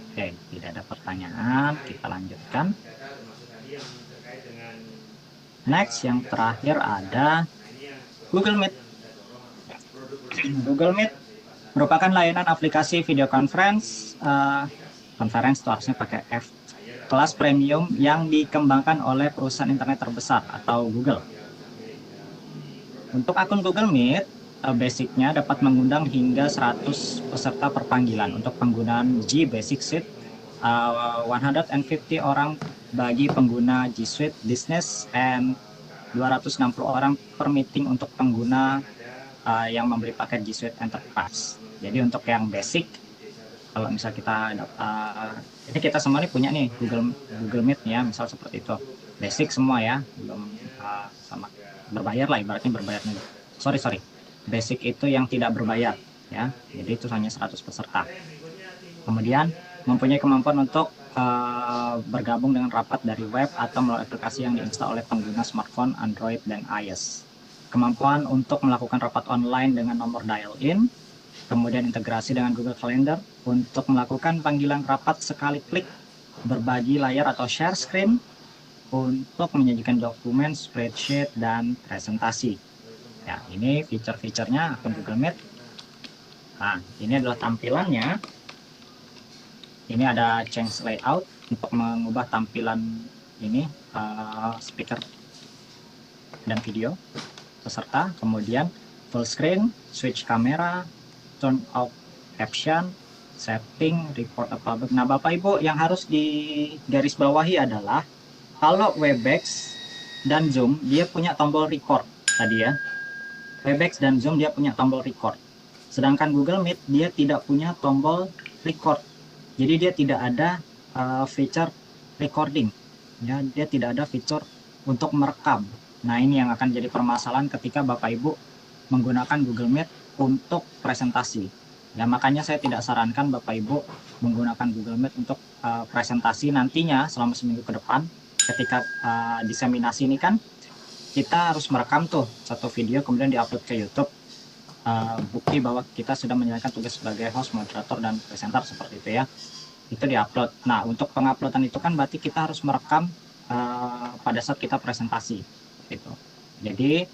Oke, tidak ada pertanyaan. Kita lanjutkan. Next, yang terakhir ada Google Meet. Google Meet merupakan layanan aplikasi video conference. Conference itu harusnya pakai F, kelas premium yang dikembangkan oleh perusahaan internet terbesar atau Google. Untuk akun Google Meet, basicnya dapat mengundang hingga 100 peserta per panggilan. Untuk penggunaan G Basic Suite, 150 orang bagi pengguna G Suite Business and 260 orang per meeting untuk pengguna yang membeli paket G Suite Enterprise. Jadi untuk yang basic, kalau misal kita ini kita semua nih punya nih Google Meet ya, misal seperti itu. Basic semua ya, belum sama berbayar lah, ibaratnya berbayar nih. Sorry. Basic itu yang tidak berbayar ya. Jadi itu hanya 100 peserta. Kemudian mempunyai kemampuan untuk bergabung dengan rapat dari web atau melalui aplikasi yang diinstal oleh pengguna smartphone Android dan iOS. Kemampuan untuk melakukan rapat online dengan nomor dial-in, kemudian integrasi dengan Google Calendar untuk melakukan panggilan rapat sekali klik, berbagi layar atau share screen untuk menyajikan dokumen, spreadsheet, dan presentasi. Ya, ini fitur-fiturnya akun Google Meet. Nah, ini adalah tampilannya. Ini ada change layout untuk mengubah tampilan ini speaker dan video peserta, kemudian full screen, switch kamera, turn off caption, setting, report a public. Nah, Bapak Ibu, yang harus digarisbawahi adalah kalau Webex dan Zoom dia punya tombol record tadi ya. Webex dan Zoom dia punya tombol record. Sedangkan Google Meet dia tidak punya tombol record. Jadi dia tidak ada feature recording. Ya, dia tidak ada fitur untuk merekam. Nah, ini yang akan jadi permasalahan ketika Bapak Ibu menggunakan Google Meet untuk presentasi. Ya, makanya saya tidak sarankan Bapak Ibu menggunakan Google Meet untuk presentasi nantinya selama seminggu ke depan. Ketika diseminasi ini kan kita harus merekam tuh satu video kemudian diupload ke YouTube. Bukti bahwa kita sudah menjalankan tugas sebagai host, moderator, dan presenter seperti itu ya. Itu diupload. Nah, untuk penguploadan itu kan berarti kita harus merekam pada saat kita presentasi. Gitu. Jadi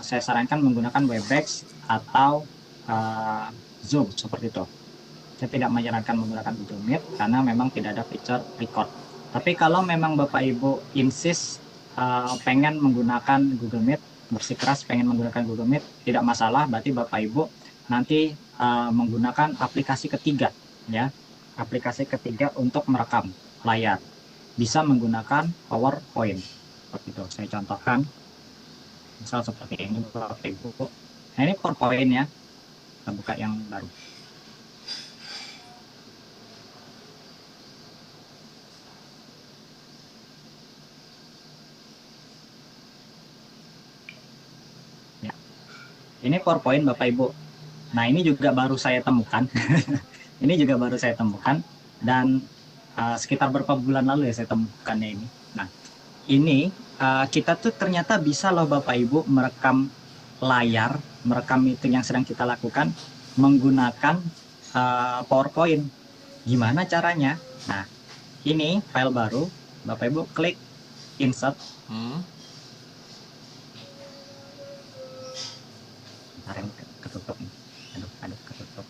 saya sarankan menggunakan Webex atau Zoom seperti itu. Saya tidak menyarankan menggunakan Google Meet karena memang tidak ada fitur record. Tapi kalau memang Bapak Ibu insist pengen menggunakan Google Meet, bersikeras pengen menggunakan Google Meet, tidak masalah. Berarti Bapak Ibu nanti menggunakan aplikasi ketiga ya, aplikasi ketiga untuk merekam layar, bisa menggunakan PowerPoint seperti itu. Saya contohkan misal seperti ini Bapak Ibu. Nah, ini PowerPoint ya, kita buka yang baru. Ini PowerPoint Bapak Ibu. Nah, ini juga baru saya temukan. Ini juga baru saya temukan dan sekitar beberapa bulan lalu ya saya temukannya ini. Nah, ini kita tuh ternyata bisa loh Bapak Ibu merekam layar, merekam meeting yang sedang kita lakukan menggunakan PowerPoint. Gimana caranya? Nah, ini file baru, Bapak Ibu klik insert. Ketutup nih. Aduh ketutup.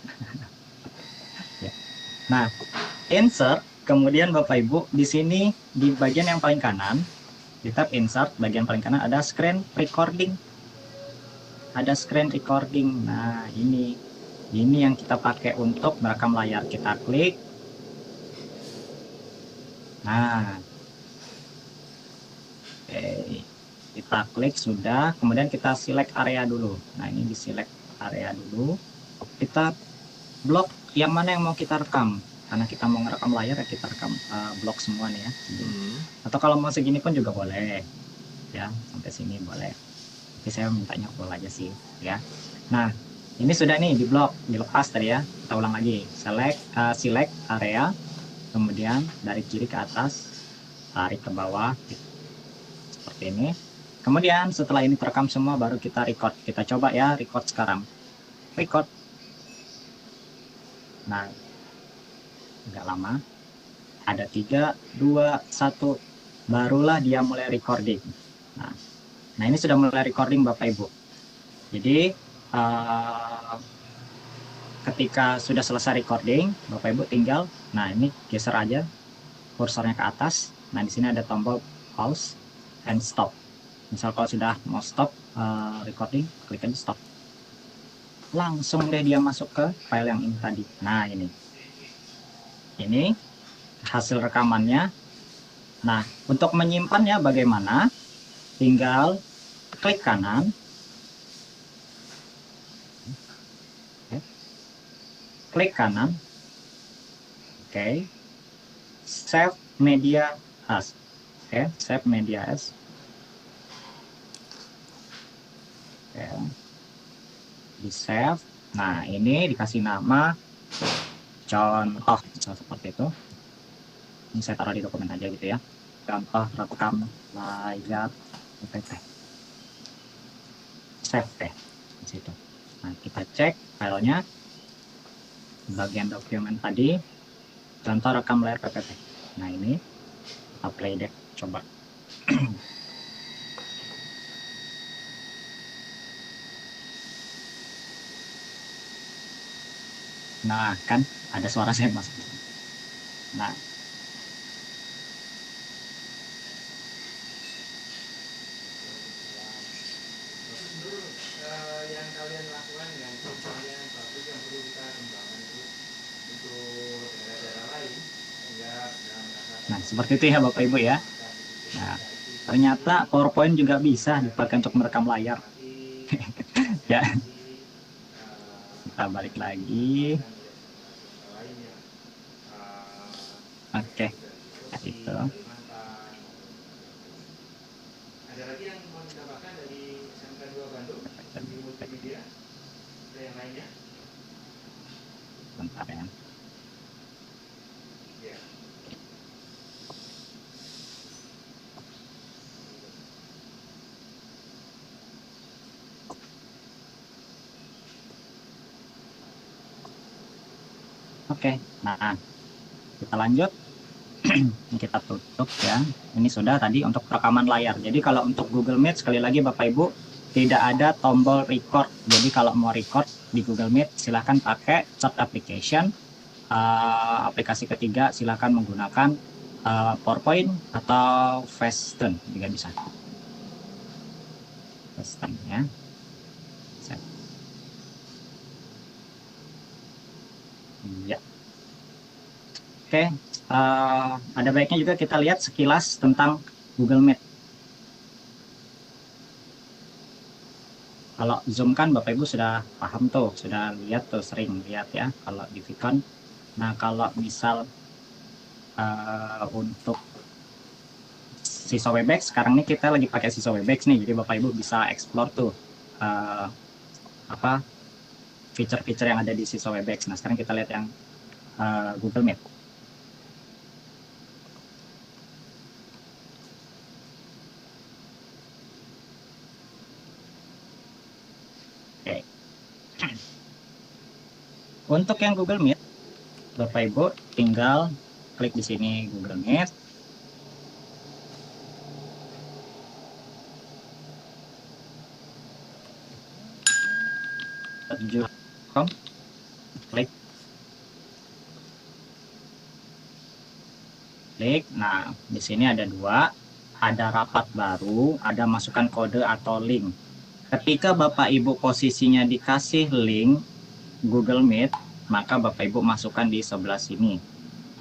Ya. Nah, insert, kemudian Bapak Ibu di sini di bagian yang paling kanan, di tab insert bagian paling kanan ada screen recording. Ada screen recording. Nah, ini yang kita pakai untuk merekam layar. Kita klik. Nah. Oke. Kita klik sudah, kemudian kita select area dulu. Nah, ini di select area dulu. Kita blok yang mana yang mau kita rekam. Karena kita mau ngerekam layar ya kita rekam blok semua nih ya. Atau kalau mau segini pun juga boleh. Ya, sampai sini boleh. Tapi saya mintanya full aja sih, ya. Nah, ini sudah nih di blok, dilepas tadi ya. Kita ulang lagi. Select area. Kemudian dari kiri ke atas, tarik ke bawah seperti ini. Kemudian setelah ini terekam semua baru kita record. Kita coba ya record sekarang. Record. Nah, nggak lama. Ada 3, 2, 1. Barulah dia mulai recording. Nah ini sudah mulai recording Bapak Ibu. Jadi ketika sudah selesai recording, Bapak Ibu tinggal, nah ini geser aja kursornya ke atas. Nah di sini ada tombol pause and stop. Misal kalau sudah mau stop recording, klik aja stop. Langsung deh dia masuk ke file yang ini tadi. Nah ini hasil rekamannya. Nah untuk menyimpannya bagaimana? Tinggal klik kanan, klik kanan, oke, save media as, oke, save media as, oke, di save. Nah ini dikasih nama contoh, seperti itu. Ini saya taruh di dokumen aja gitu ya, contoh rekam layar PPT, save deh di situ. Nah kita cek filenya, bagian dokumen tadi contoh rekam layar PPT. Nah ini kita play deh, coba. Nah kan ada suara saya masuk. Nah Yang kalian lakukan yang yang bagus yang perlu kita kembangkan itu untuk daerah-daerah lain sehingga dalam rangka Nah, seperti itu ya Bapak Ibu ya. Nah, ternyata PowerPoint juga bisa dipakai untuk merekam layar. Ya, kita balik lagi. Oke, nah, itu. Ada lagi yang mau ditambahkan dari SMK 2 Bandung di multimedia? Ada yang lainnya? Bentar ya. Ya. Oke, nah kita lanjut. Kita tutup ya. Ini sudah tadi untuk rekaman layar. Jadi kalau untuk Google Meet, sekali lagi Bapak Ibu, tidak ada tombol record. Jadi kalau mau record di Google Meet silahkan pakai chat application. Aplikasi ketiga silahkan menggunakan PowerPoint atau Facetune juga bisa. Facetune ya. Ya. Oke, ada baiknya juga kita lihat sekilas tentang Google Meet. Kalau Zoom kan Bapak Ibu sudah paham tuh, sudah lihat tuh, sering lihat ya kalau di Vicon. Nah kalau misal untuk siswa Webex, sekarang ini kita lagi pakai siswa Webex nih, jadi Bapak Ibu bisa explore tuh apa fitur-fitur yang ada di siswa Webex. Nah sekarang kita lihat yang Google Meet. Oke. Untuk yang Google Meet, Bapak Ibu tinggal klik di sini Google Meet. Klik. Nah, di sini ada dua, ada rapat baru, ada masukkan kode atau link. Ketika Bapak Ibu posisinya dikasih link Google Meet, maka Bapak Ibu masukkan di sebelah sini.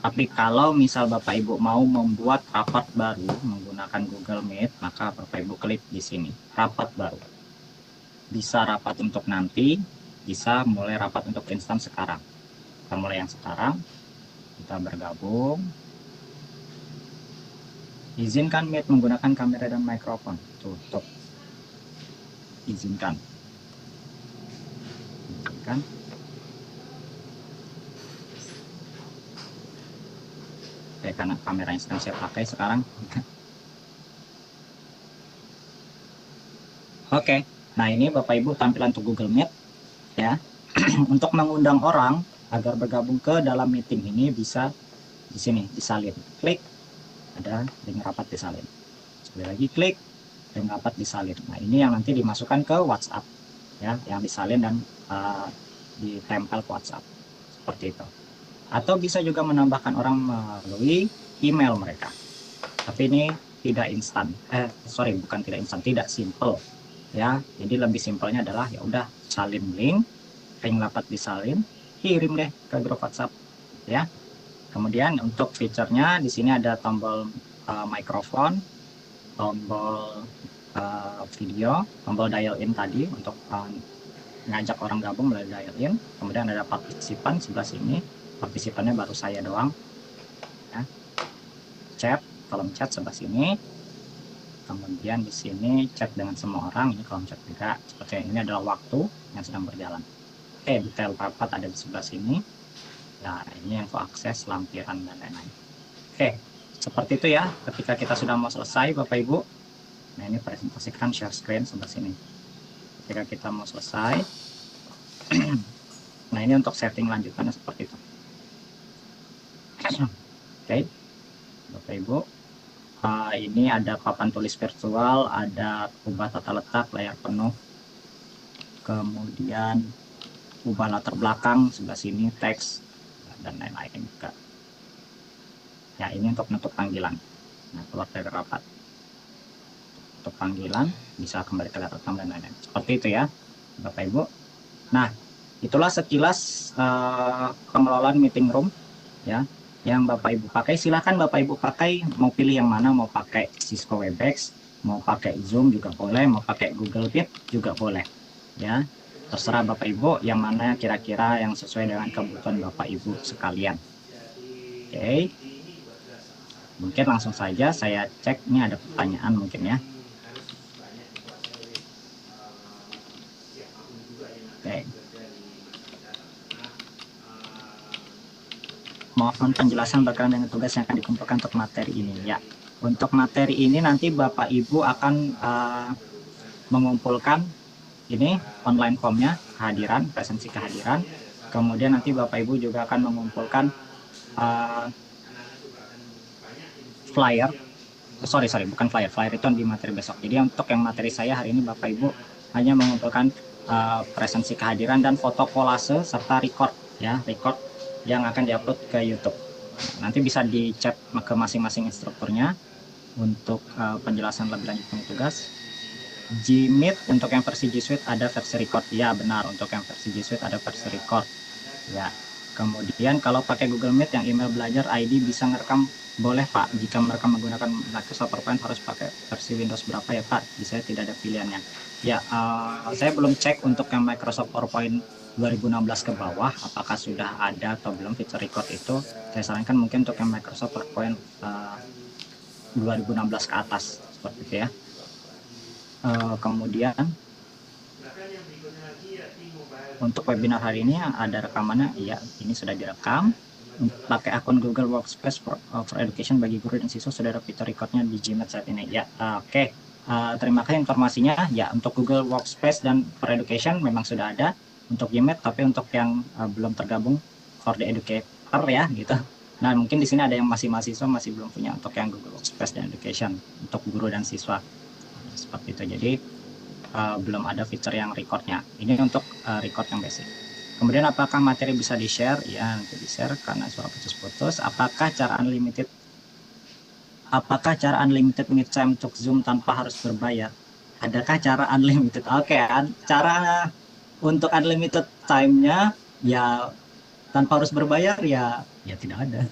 Tapi kalau misal Bapak Ibu mau membuat rapat baru menggunakan Google Meet, maka Bapak Ibu klik di sini, rapat baru. Bisa rapat untuk nanti, bisa mulai rapat untuk instan sekarang. Kita mulai yang sekarang, kita bergabung. Izinkan Meet menggunakan kamera dan mikrofon. Tutup. Izinkan. Izinkan. Oke, karena kamera yang sedang saya pakai sekarang. Oke, nah ini Bapak Ibu tampilan untuk Google Meet ya. Untuk mengundang orang agar bergabung ke dalam meeting ini bisa di sini disalin. Klik, ada link rapat disalin. Sekali lagi klik, link rapat disalin. Nah ini yang nanti dimasukkan ke WhatsApp ya, yang disalin dan ditempel ke WhatsApp seperti itu. Atau bisa juga menambahkan orang melalui email mereka. Tapi ini tidak instan. Bukan tidak instan, tidak simple. Ya, jadi lebih simpelnya adalah ya udah salin link dapat disalin, kirim deh ke grup WhatsApp ya. Kemudian untuk fiturnya di sini ada tombol mikrofon, tombol video, tombol dial in tadi untuk ngajak orang gabung melalui dial in. Kemudian ada partisipan sebelah sini, partisipannya baru saya doang ya. Chat, kolom chat sebelah sini. Kemudian di sini chat dengan semua orang, ini kolom chat juga. Seperti ini adalah waktu yang sedang berjalan. Oke, detail rapat ada di sebelah sini. Nah, ini info akses, lampiran, dan lain-lain. Oke, seperti itu ya. Ketika kita sudah mau selesai, Bapak Ibu. Nah, ini presentasikan share screen sebelah sini. Ketika kita mau selesai. Nah, ini untuk setting lanjutannya seperti itu. Oke, Bapak Ibu. Ini ada papan tulis virtual, ada ubah tata letak, layar penuh. Kemudian ubah latar belakang sebelah sini, teks dan lain-lain juga. Ya, ini untuk menutup panggilan. Nah, keluar dari rapat. Untuk panggilan bisa kembali ke layar rekam dan lain-lain. Seperti itu ya, Bapak Ibu. Nah, itulah sekilas pengelolaan meeting room ya yang Bapak Ibu pakai. Silahkan Bapak Ibu pakai, mau pilih yang mana, mau pakai Cisco Webex, mau pakai Zoom juga boleh, mau pakai Google Meet juga boleh ya. Terserah Bapak Ibu yang mana kira-kira yang sesuai dengan kebutuhan Bapak Ibu sekalian. Oke, mungkin langsung saja saya cek. Ini ada pertanyaan mungkin ya. Oke, mohon penjelasan berkaitan dengan tugas yang akan dikumpulkan untuk materi ini ya. Untuk materi ini nanti Bapak Ibu akan mengumpulkan ini online formnya, kehadiran, presensi kehadiran. Kemudian nanti Bapak Ibu juga akan mengumpulkan flyer. Bukan flyer. Flyer itu di materi besok. Jadi untuk yang materi saya hari ini Bapak Ibu hanya mengumpulkan presensi kehadiran dan foto kolase serta record ya, record yang akan diupload ke YouTube. Nanti bisa di-chat ke masing-masing instrukturnya untuk penjelasan lebih lanjut mengenai tugas. Gmeet untuk yang versi G Suite ada versi record. Ya, benar, untuk yang versi G Suite ada versi record. Ya. Kemudian kalau pakai Google Meet yang email belajar ID bisa ngerekam, boleh Pak. Jika merekam menggunakan Microsoft PowerPoint harus pakai versi Windows berapa ya Pak? Bisa tidak ada pilihannya. Ya, saya belum cek untuk yang Microsoft PowerPoint 2016 ke bawah apakah sudah ada atau belum fitur record itu. Saya sarankan mungkin untuk yang Microsoft PowerPoint 2016 ke atas seperti itu ya. Kemudian untuk webinar hari ini ada rekamannya, ya ini sudah direkam pakai akun Google Workspace for Education bagi guru dan siswa. Sudah ada fitur recordnya di Gmeet saat ini ya. Oke. Terima kasih informasinya ya. Untuk Google Workspace dan for Education memang sudah ada untuk Gmeet, tapi untuk yang belum tergabung for the educator ya gitu. Nah, mungkin di sini ada yang masih mahasiswa masih belum punya untuk yang Google Workspace dan Education untuk guru dan siswa. Seperti itu. Jadi belum ada fitur yang recordnya. Ini untuk record yang basic. Kemudian apakah materi bisa di-share? Ya, nanti di-share karena suara putus-putus. Apakah cara unlimited meet time untuk Zoom tanpa harus berbayar? Adakah cara unlimited? Oke, cara untuk unlimited time-nya ya tanpa harus berbayar ya tidak ada.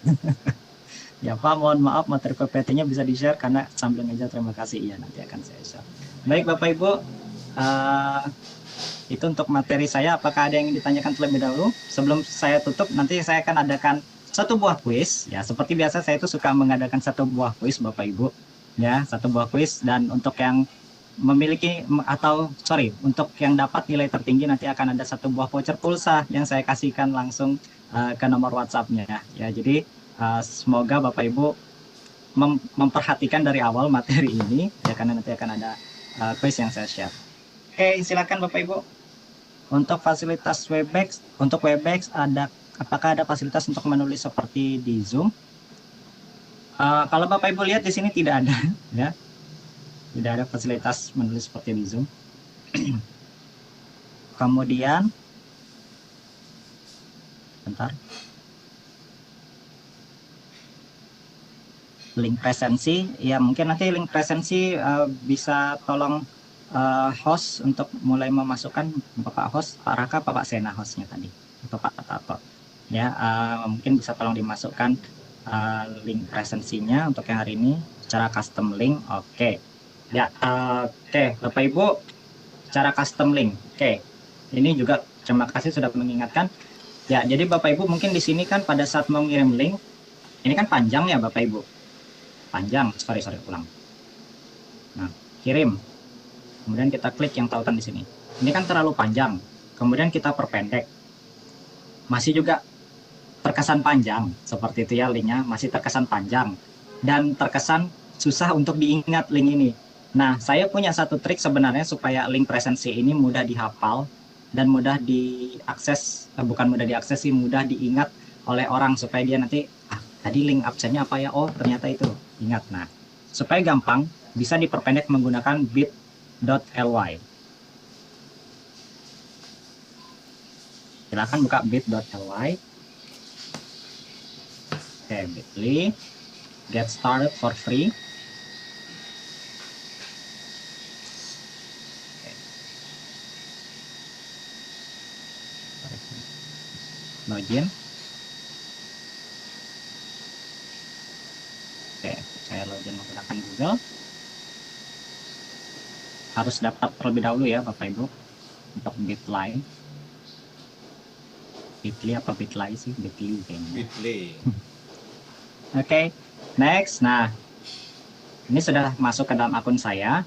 Ya Pak, mohon maaf materi PPT-nya bisa di-share karena sambil ngejar. Terima kasih. Ya, nanti akan saya share. Baik Bapak Ibu, itu untuk materi saya. Apakah ada yang ditanyakan terlebih dahulu? Sebelum saya tutup, nanti saya akan adakan satu buah kuis. Ya, seperti biasa saya itu suka mengadakan satu buah kuis Bapak Ibu. Ya, satu buah kuis, dan untuk yang memiliki untuk yang dapat nilai tertinggi nanti akan ada satu buah voucher pulsa yang saya kasihkan langsung ke nomor WhatsApp-nya. Ya, jadi semoga Bapak Ibu memperhatikan dari awal materi ini ya, karena nanti akan ada kuis yang saya share. Oke, silakan Bapak Ibu. Untuk fasilitas Webex, apakah ada fasilitas untuk menulis seperti di Zoom? Kalau Bapak Ibu lihat di sini tidak ada ya. Tidak ada fasilitas menulis seperti di Zoom. Kemudian Bentar. Link presensi, ya mungkin nanti link presensi bisa tolong host untuk mulai memasukkan, Bapak host, Pak Raka, Pak Sena hostnya tadi, atau Pak Tato. Ya, mungkin bisa tolong dimasukkan link presensinya untuk yang hari ini, cara custom link. Oke. Ya, oke, Bapak Ibu, cara custom link. Oke, ini juga terima kasih sudah mengingatkan. Ya, jadi Bapak Ibu mungkin di sini kan pada saat mau ngirim link, ini kan panjang ya Bapak Ibu. Panjang, sorry ulang. Nah, kirim. Kemudian kita klik yang tautan di sini. Ini kan terlalu panjang. Kemudian kita perpendek. Masih juga terkesan panjang, seperti itu ya linknya, masih terkesan panjang dan terkesan susah untuk diingat link ini. Nah, saya punya satu trik sebenarnya supaya link presensi ini mudah dihafal dan mudah diakses, bukan mudah diakses sih, mudah diingat oleh orang supaya dia nanti tadi link absennya apa ya? Oh, ternyata itu. Ingat. Nah, supaya gampang bisa diperpendek menggunakan bit.ly. Silakan buka bit.ly. Oke, bit.ly. Get started for free. Login. Oke, saya login menggunakan Google. Harus daftar terlebih dahulu ya Bapak Ibu untuk bit.ly. Bit.ly apa bit.ly sih? Bit.ly kayaknya. Bitly. Oke, next. Nah, ini sudah masuk ke dalam akun saya.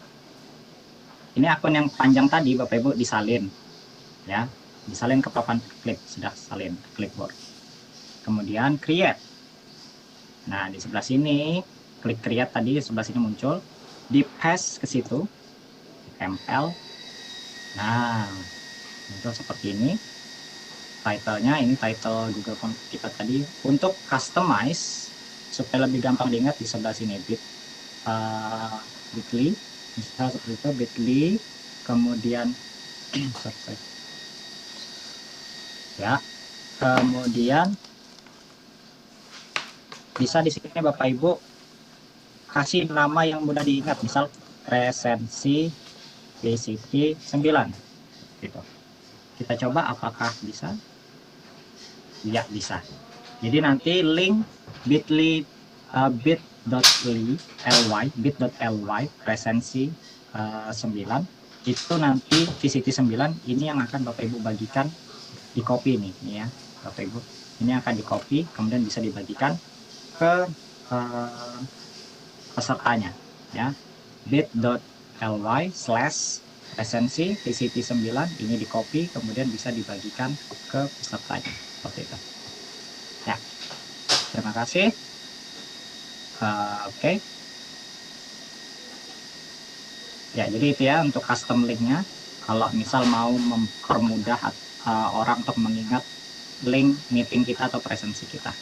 Ini akun yang panjang tadi Bapak Ibu disalin, ya, disalin ke papan klik, sudah salin ke clipboard. Kemudian create. Nah, di sebelah sini klik create tadi, di sebelah sini muncul, di paste ke situ, tempel. Nah, muncul seperti ini. Title-nya ini title Google Form kita tadi. Untuk customize supaya lebih gampang diingat, di sebelah sini bit.ly, misal seperti itu, bit.ly, kemudian ya, kemudian bisa di sini Bapak Ibu kasih nama yang mudah diingat, misal presensi PCT 9 gitu. Kita coba apakah bisa. Ya, bisa. Jadi nanti link bit.ly bit.ly presensi 9 itu nanti VCT 9 ini yang akan Bapak Ibu bagikan, di copy nih ya Bapak Ibu, ini akan di copy kemudian bisa dibagikan ke pesertanya ya. bit.ly/presensi VCT 9 ini di copy kemudian bisa dibagikan ke pesertanya seperti itu ya. Terima kasih. Oke. Ya, jadi itu ya untuk custom linknya. Kalau misal mau mempermudah orang untuk mengingat link meeting kita atau presensi kita.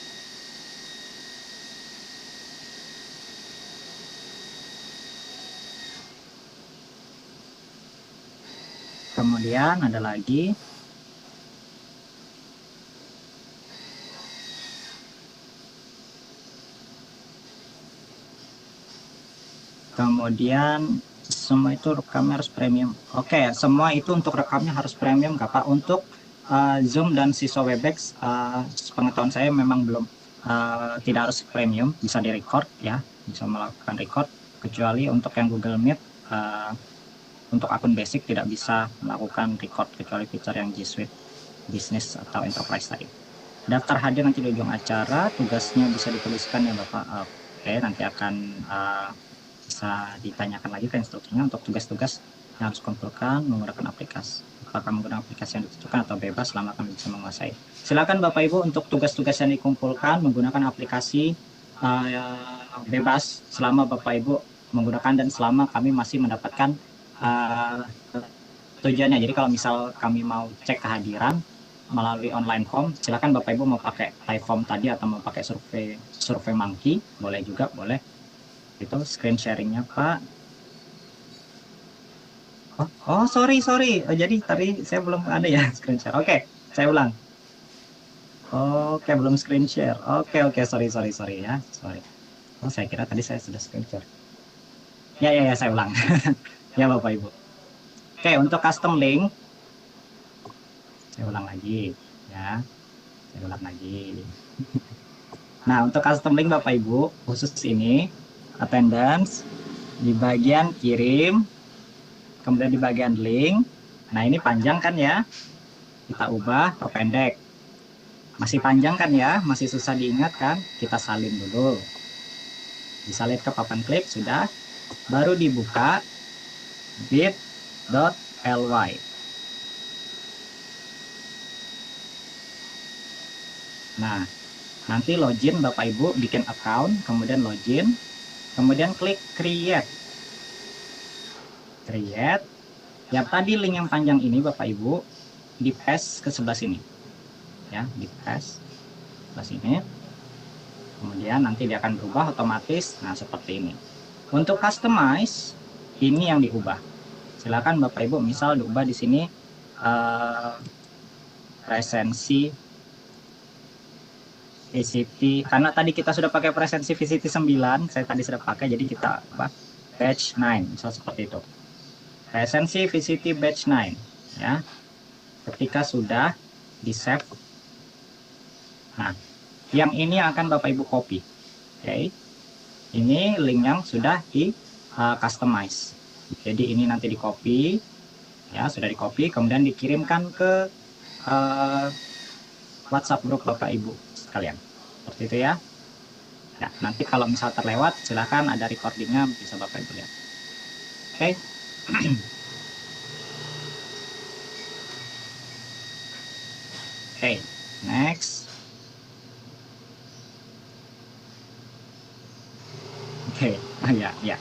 Kemudian ada lagi semua itu rekamnya harus premium. Oke, semua itu untuk rekamnya harus premium nggak Pak? Untuk Zoom dan Siswa Webex, pengetahuan saya memang belum, tidak harus premium, bisa di record ya, bisa melakukan record, kecuali untuk yang Google Meet, untuk akun basic tidak bisa melakukan record kecuali fitur yang G Suite Business atau Enterprise tadi. Daftar hadir nanti di ujung acara, tugasnya bisa dituliskan ya Bapak. Oke, nanti akan bisa ditanyakan lagi ke instrukturnya untuk tugas-tugas yang harus kumpulkan menggunakan aplikasi. Apakah menggunakan aplikasi yang ditentukan atau bebas selama kami bisa menguasai. Silakan Bapak Ibu untuk tugas-tugas yang dikumpulkan menggunakan aplikasi bebas selama Bapak Ibu menggunakan dan selama kami masih mendapatkan tujuannya. Jadi kalau misal kami mau cek kehadiran melalui online form, silakan Bapak Ibu mau pakai Typeform tadi atau mau pakai survei monkey, boleh juga, boleh. Itu screen sharingnya Pak. Oh sorry. Jadi tadi saya belum ada ya screen share. Oke, saya ulang. Oke, belum screen share. Oke, sorry ya, sorry. Oh, saya kira tadi saya sudah screen share. Ya, saya ulang. Ya, Bapak Ibu. Oke, untuk custom link, saya ulang lagi, ya. Saya ulang lagi. Nah, untuk custom link Bapak Ibu, khusus ini, attendance, di bagian kirim, kemudian di bagian link. Nah, ini panjang kan ya? Kita ubah perpendek. Masih panjang kan ya? Masih susah diingat kan? Kita salin dulu. Disalin ke papan klik, sudah. Baru dibuka bit.ly. Nah, nanti login Bapak Ibu, bikin account, kemudian login, kemudian klik create. Create. Yang tadi link yang panjang ini Bapak Ibu, di paste ke sebelah sini. Ya, di paste sebelah sini. Kemudian nanti dia akan berubah otomatis. Nah, seperti ini. Untuk customize, ini yang diubah. Silakan Bapak Ibu, misal diubah di sini presensi VCT, karena tadi kita sudah pakai presensi VCT 9, saya tadi sudah pakai, jadi kita batch 9, misal seperti itu. Presensi VCT batch 9, ya. Ketika sudah di save, nah, yang ini akan Bapak Ibu copy, oke. Ini link yang sudah di customize. Jadi ini nanti di copy, ya sudah di copy, kemudian dikirimkan ke WhatsApp grup Bapak Ibu sekalian, seperti itu ya. Nah, nanti kalau misal terlewat, silahkan ada recordingnya, bisa Bapak Ibu lihat. Oke. Oke, next. Oke, ya.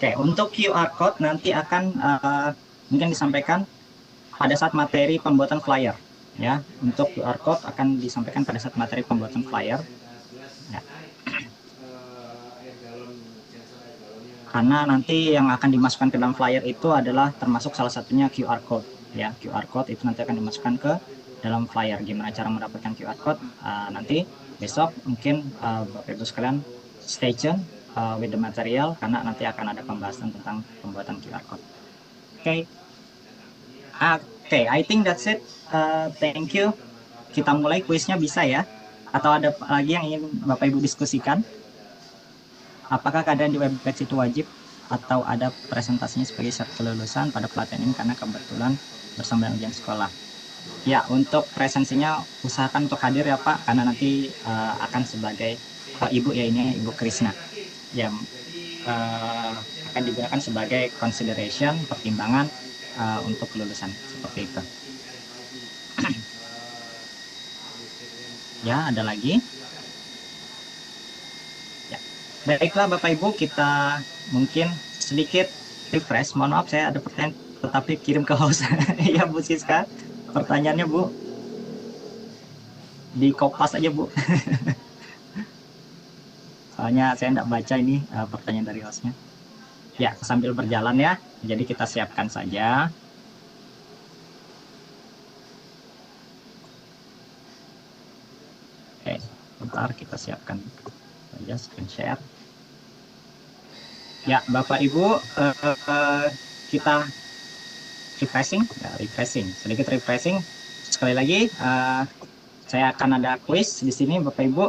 Oke, untuk QR code nanti akan mungkin disampaikan pada saat materi pembuatan flyer. Ya, untuk QR code akan disampaikan pada saat materi pembuatan flyer. Ya. Karena nanti yang akan dimasukkan ke dalam flyer itu adalah termasuk salah satunya QR code. Ya, QR code itu nanti akan dimasukkan ke dalam flyer. Gimana cara mendapatkan QR code? Nanti besok mungkin Bapak Ibu sekalian stay tune with the material, karena nanti akan ada pembahasan tentang pembuatan QR code. Oke. Oke, I think that's it. Thank you. Kita mulai kuisnya, bisa ya? Atau ada lagi yang ingin Bapak Ibu diskusikan? Apakah keadaan di Webex itu wajib atau ada presentasinya sebagai syarat kelulusan pada pelatihan ini karena kebetulan bersama dengan ujian sekolah? Ya, untuk presensinya usahakan untuk hadir ya Pak, karena nanti akan sebagai Ibu ya, ini Ibu Krisna yang akan digunakan sebagai consideration, pertimbangan untuk kelulusan, seperti itu. Ya, ada lagi? Ya, baiklah Bapak Ibu, kita mungkin sedikit refresh. Mohon maaf saya ada pertanyaan tetapi kirim ke host. Ya Bu Siska, pertanyaannya Bu, di kopas aja Bu. Soalnya saya tidak baca ini pertanyaan dari hostnya. Ya, sambil berjalan ya, jadi kita siapkan saja. Oke, bentar kita siapkan saja screen share. Ya, Bapak Ibu, kita refreshing, sedikit refreshing. Sekali lagi, saya akan ada quiz di sini, Bapak Ibu.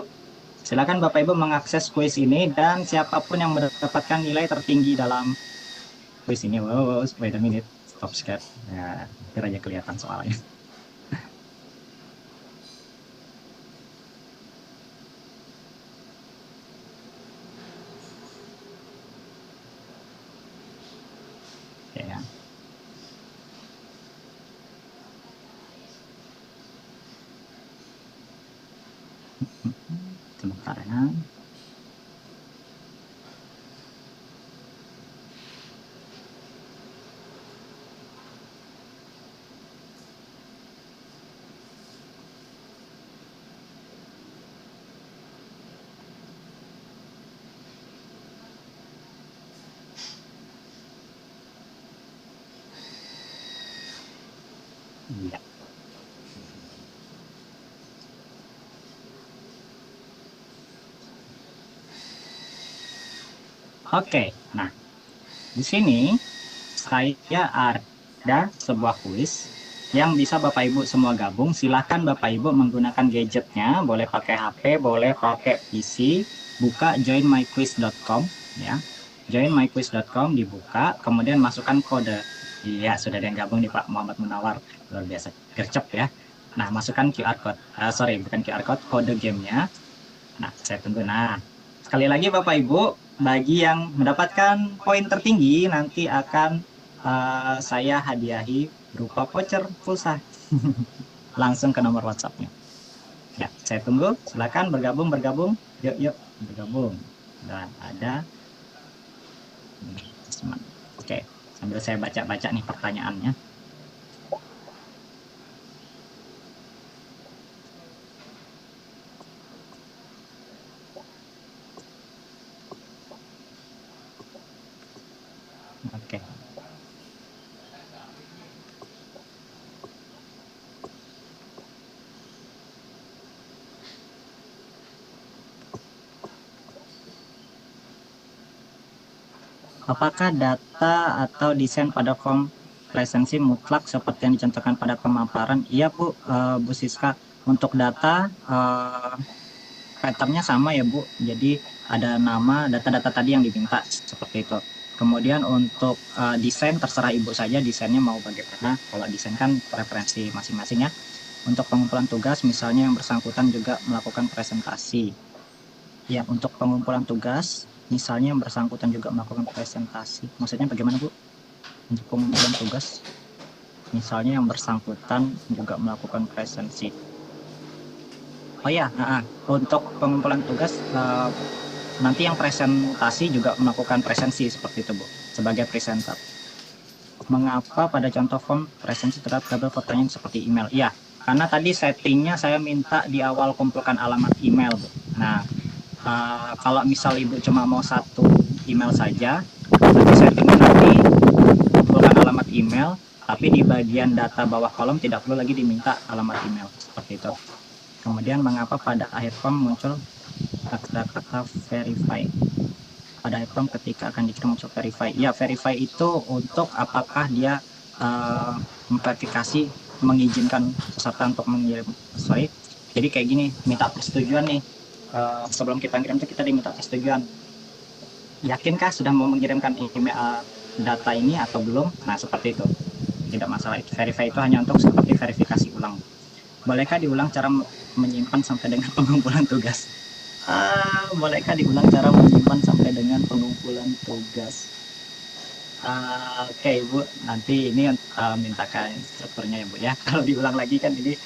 Silakan Bapak Ibu mengakses quiz ini, dan siapapun yang mendapatkan nilai tertinggi dalam quiz ini, wait a minute, stop share. Ya, biar aja kelihatan soalnya. Ya. Sebentar ya. Ya. Oke, nah di sini saya ada sebuah kuis yang bisa Bapak Ibu semua gabung. Silahkan Bapak Ibu menggunakan gadgetnya, boleh pakai HP, boleh pakai PC. Buka joinmyquiz.com ya. Joinmyquiz.com dibuka, kemudian masukkan kode. Iya, sudah ada yang gabung nih Pak Muhammad Munawar. Luar biasa, gercep ya. Nah, masukkan QR code. Sorry, bukan QR code, kode gamenya. Nah, saya tunggu. Nah, sekali lagi Bapak Ibu, bagi yang mendapatkan poin tertinggi nanti akan saya hadiahi berupa voucher pulsa langsung ke nomor WhatsApp-nya. Ya, saya tunggu. Silakan bergabung. Yuk bergabung. Dan ada. Oke, sambil saya baca-baca nih pertanyaannya. Oke. Apakah data atau desain pada form presensi mutlak seperti yang dicontohkan pada pemaparan? Iya Bu, Bu Siska. Untuk data patternnya sama ya Bu. Jadi ada nama, data-data tadi yang diminta seperti itu. Kemudian untuk desain terserah Ibu saja desainnya mau bagaimana. Kalau desain kan preferensi masing-masing ya. Untuk pengumpulan tugas misalnya yang bersangkutan juga melakukan presentasi. Ya, untuk pengumpulan tugas misalnya yang bersangkutan juga melakukan presentasi. Maksudnya bagaimana Bu? Untuk pengumpulan tugas misalnya yang bersangkutan juga melakukan presentasi. Oh ya, untuk pengumpulan tugas nanti yang presentasi juga melakukan presensi seperti itu Bu, sebagai presenter. Mengapa pada contoh form presensi terdapat double pertanyaan seperti email? Iya, karena tadi settingnya saya minta di awal kumpulkan alamat email Bu. Nah, kalau misal Ibu cuma mau satu email saja, nanti settingnya nanti kumpulkan alamat email, tapi di bagian data bawah kolom tidak perlu lagi diminta alamat email seperti itu. Kemudian mengapa pada akhir form muncul kata-kata verify? Pada akhir form ketika akan dikirim muncul verify. Ya, verify itu untuk apakah dia memverifikasi, mengizinkan peserta untuk mengirim. Jadi kayak gini, minta persetujuan nih. Sebelum kita kirim itu kita diminta persetujuan. Yakinkah sudah mau mengirimkan email data ini atau belum? Nah, seperti itu. Tidak masalah. Verify itu hanya untuk seperti verifikasi ulang. Bolehkah diulang cara menyimpan sampai dengan pengumpulan tugas? Bolehkah diulang cara menyimpan sampai dengan pengumpulan tugas? Oke, Bu, nanti ini mintakan strukturnya ya Bu ya. Kalau diulang lagi kan ini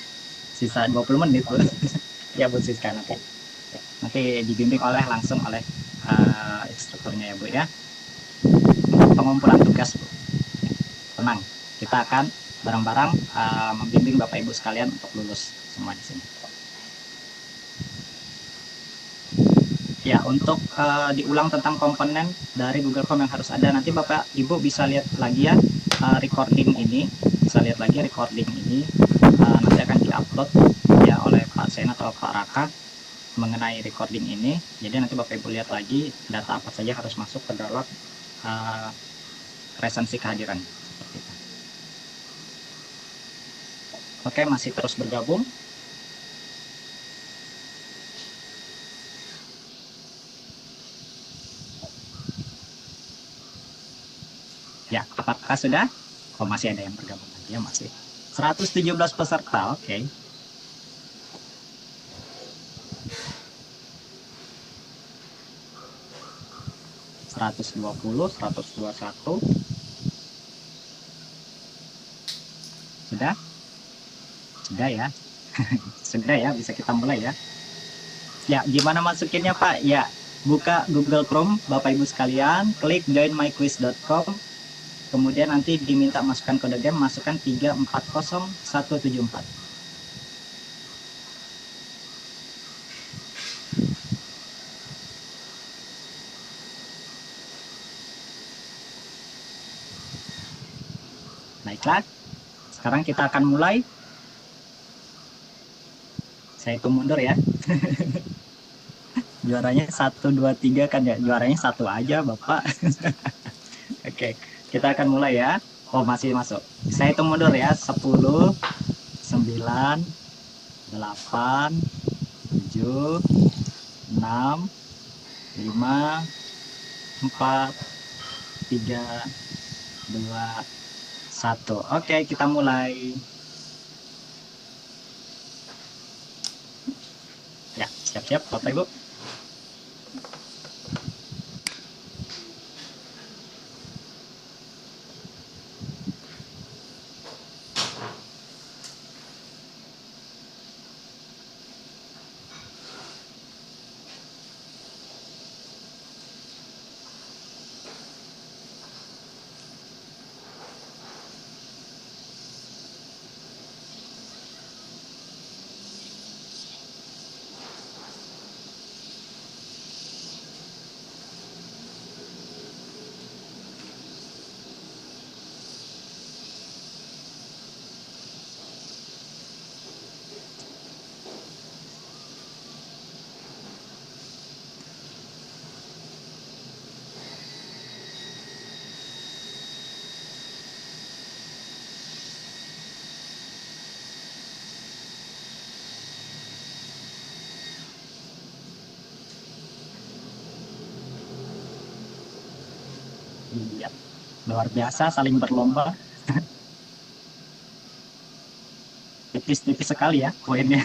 sisa 20 menit Bu. Ya Bu Siska nanti dibimbing langsung oleh instrukturnya ya Bu ya. Pengumpulan tugas Bu. Tenang, kita akan bareng-bareng membimbing Bapak Ibu sekalian untuk lulus semua di sini. Ya, untuk diulang tentang komponen dari Google Form yang harus ada, nanti Bapak Ibu bisa lihat lagi ya recording ini, nanti akan diupload ya oleh Pak Sen atau Pak Raka mengenai recording ini. Jadi nanti Bapak Ibu lihat lagi data apa saja harus masuk ke dalam presensi kehadiran. Seperti itu. Oke, masih terus bergabung. Ya, apakah sudah? Oh, masih ada yang bergabung lagi ya, masih. 117 peserta, oke. Seratus 120, 121. Sudah? Sudah ya. Sudah ya, bisa kita mulai ya. Ya, gimana masukinnya Pak? Ya, buka Google Chrome Bapak Ibu sekalian, klik joinmyquiz.com. Kemudian nanti diminta masukkan kode game, masukkan 340174. Baiklah, sekarang kita akan mulai. Saya hitung mundur ya. Juaranya 1, 2, 3 kan ya. Juaranya 1 aja, Bapak. Oke, kita akan mulai ya. Oh, masih masuk. Saya hitung mundur ya. 10, 9, 8, 7, 6, 5, 4, 3, 2, 1. Oke, kita mulai. Ya, siap-siap Bapak Ibu. Iya, luar biasa saling berlomba. Tipis-tipis sekali ya poinnya.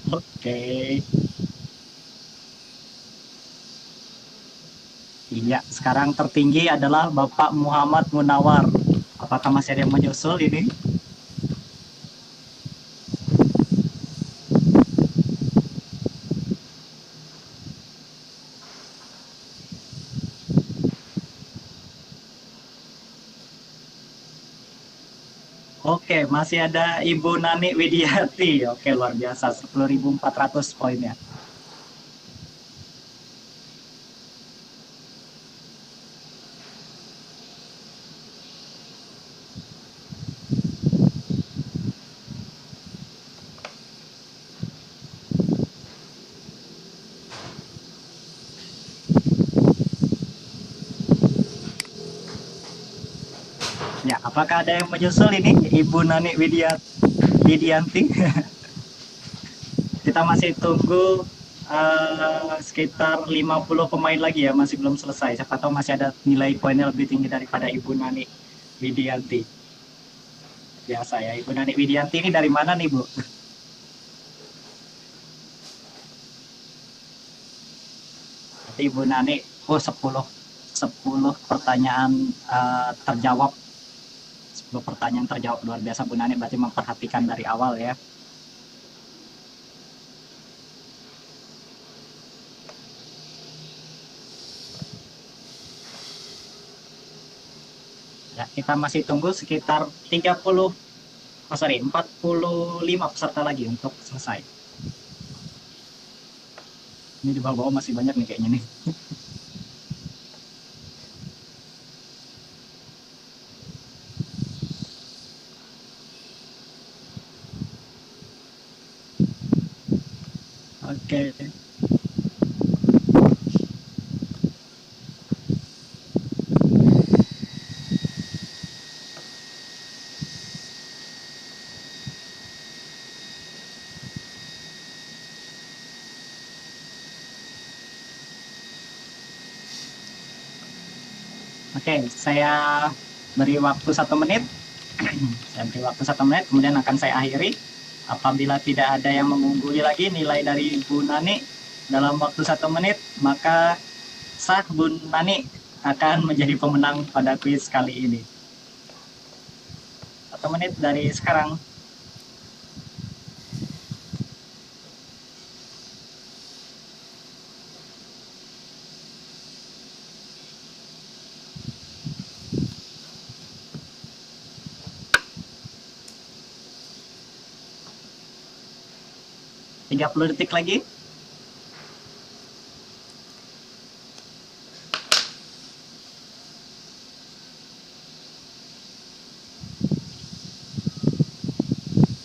Oke. Iya, sekarang tertinggi adalah Bapak Muhammad Munawar. Apakah masih ada yang menyusul ini? Oke, masih ada Ibu Nani Widiati. Oke, luar biasa. 10.400 poinnya. Ya, apakah ada yang menyusul ini Ibu Nani Widianti? Kita masih tunggu sekitar 50 pemain lagi ya, masih belum selesai. Siapa tahu masih ada nilai poinnya lebih tinggi daripada Ibu Nani Widianti. Biasa ya, Ibu Nani Widianti ini dari mana nih, Bu? Berarti Ibu Nani, oh 10 pertanyaan terjawab. 10 pertanyaan terjawab, luar biasa Bu Nani, berarti memperhatikan dari awal ya. Ya, kita masih tunggu sekitar 45 peserta lagi untuk selesai. Ini di bawah-bawah masih banyak nih kayaknya nih. Oke. Oke, saya beri waktu 1 menit. Saya beri waktu 1 menit, kemudian akan saya akhiri. Apabila tidak ada yang mengungguli lagi nilai dari Bu Nani dalam waktu 1 menit, maka sah Bu Nani akan menjadi pemenang pada kuis kali ini. 1 menit dari sekarang. Tiga 30 detik lagi.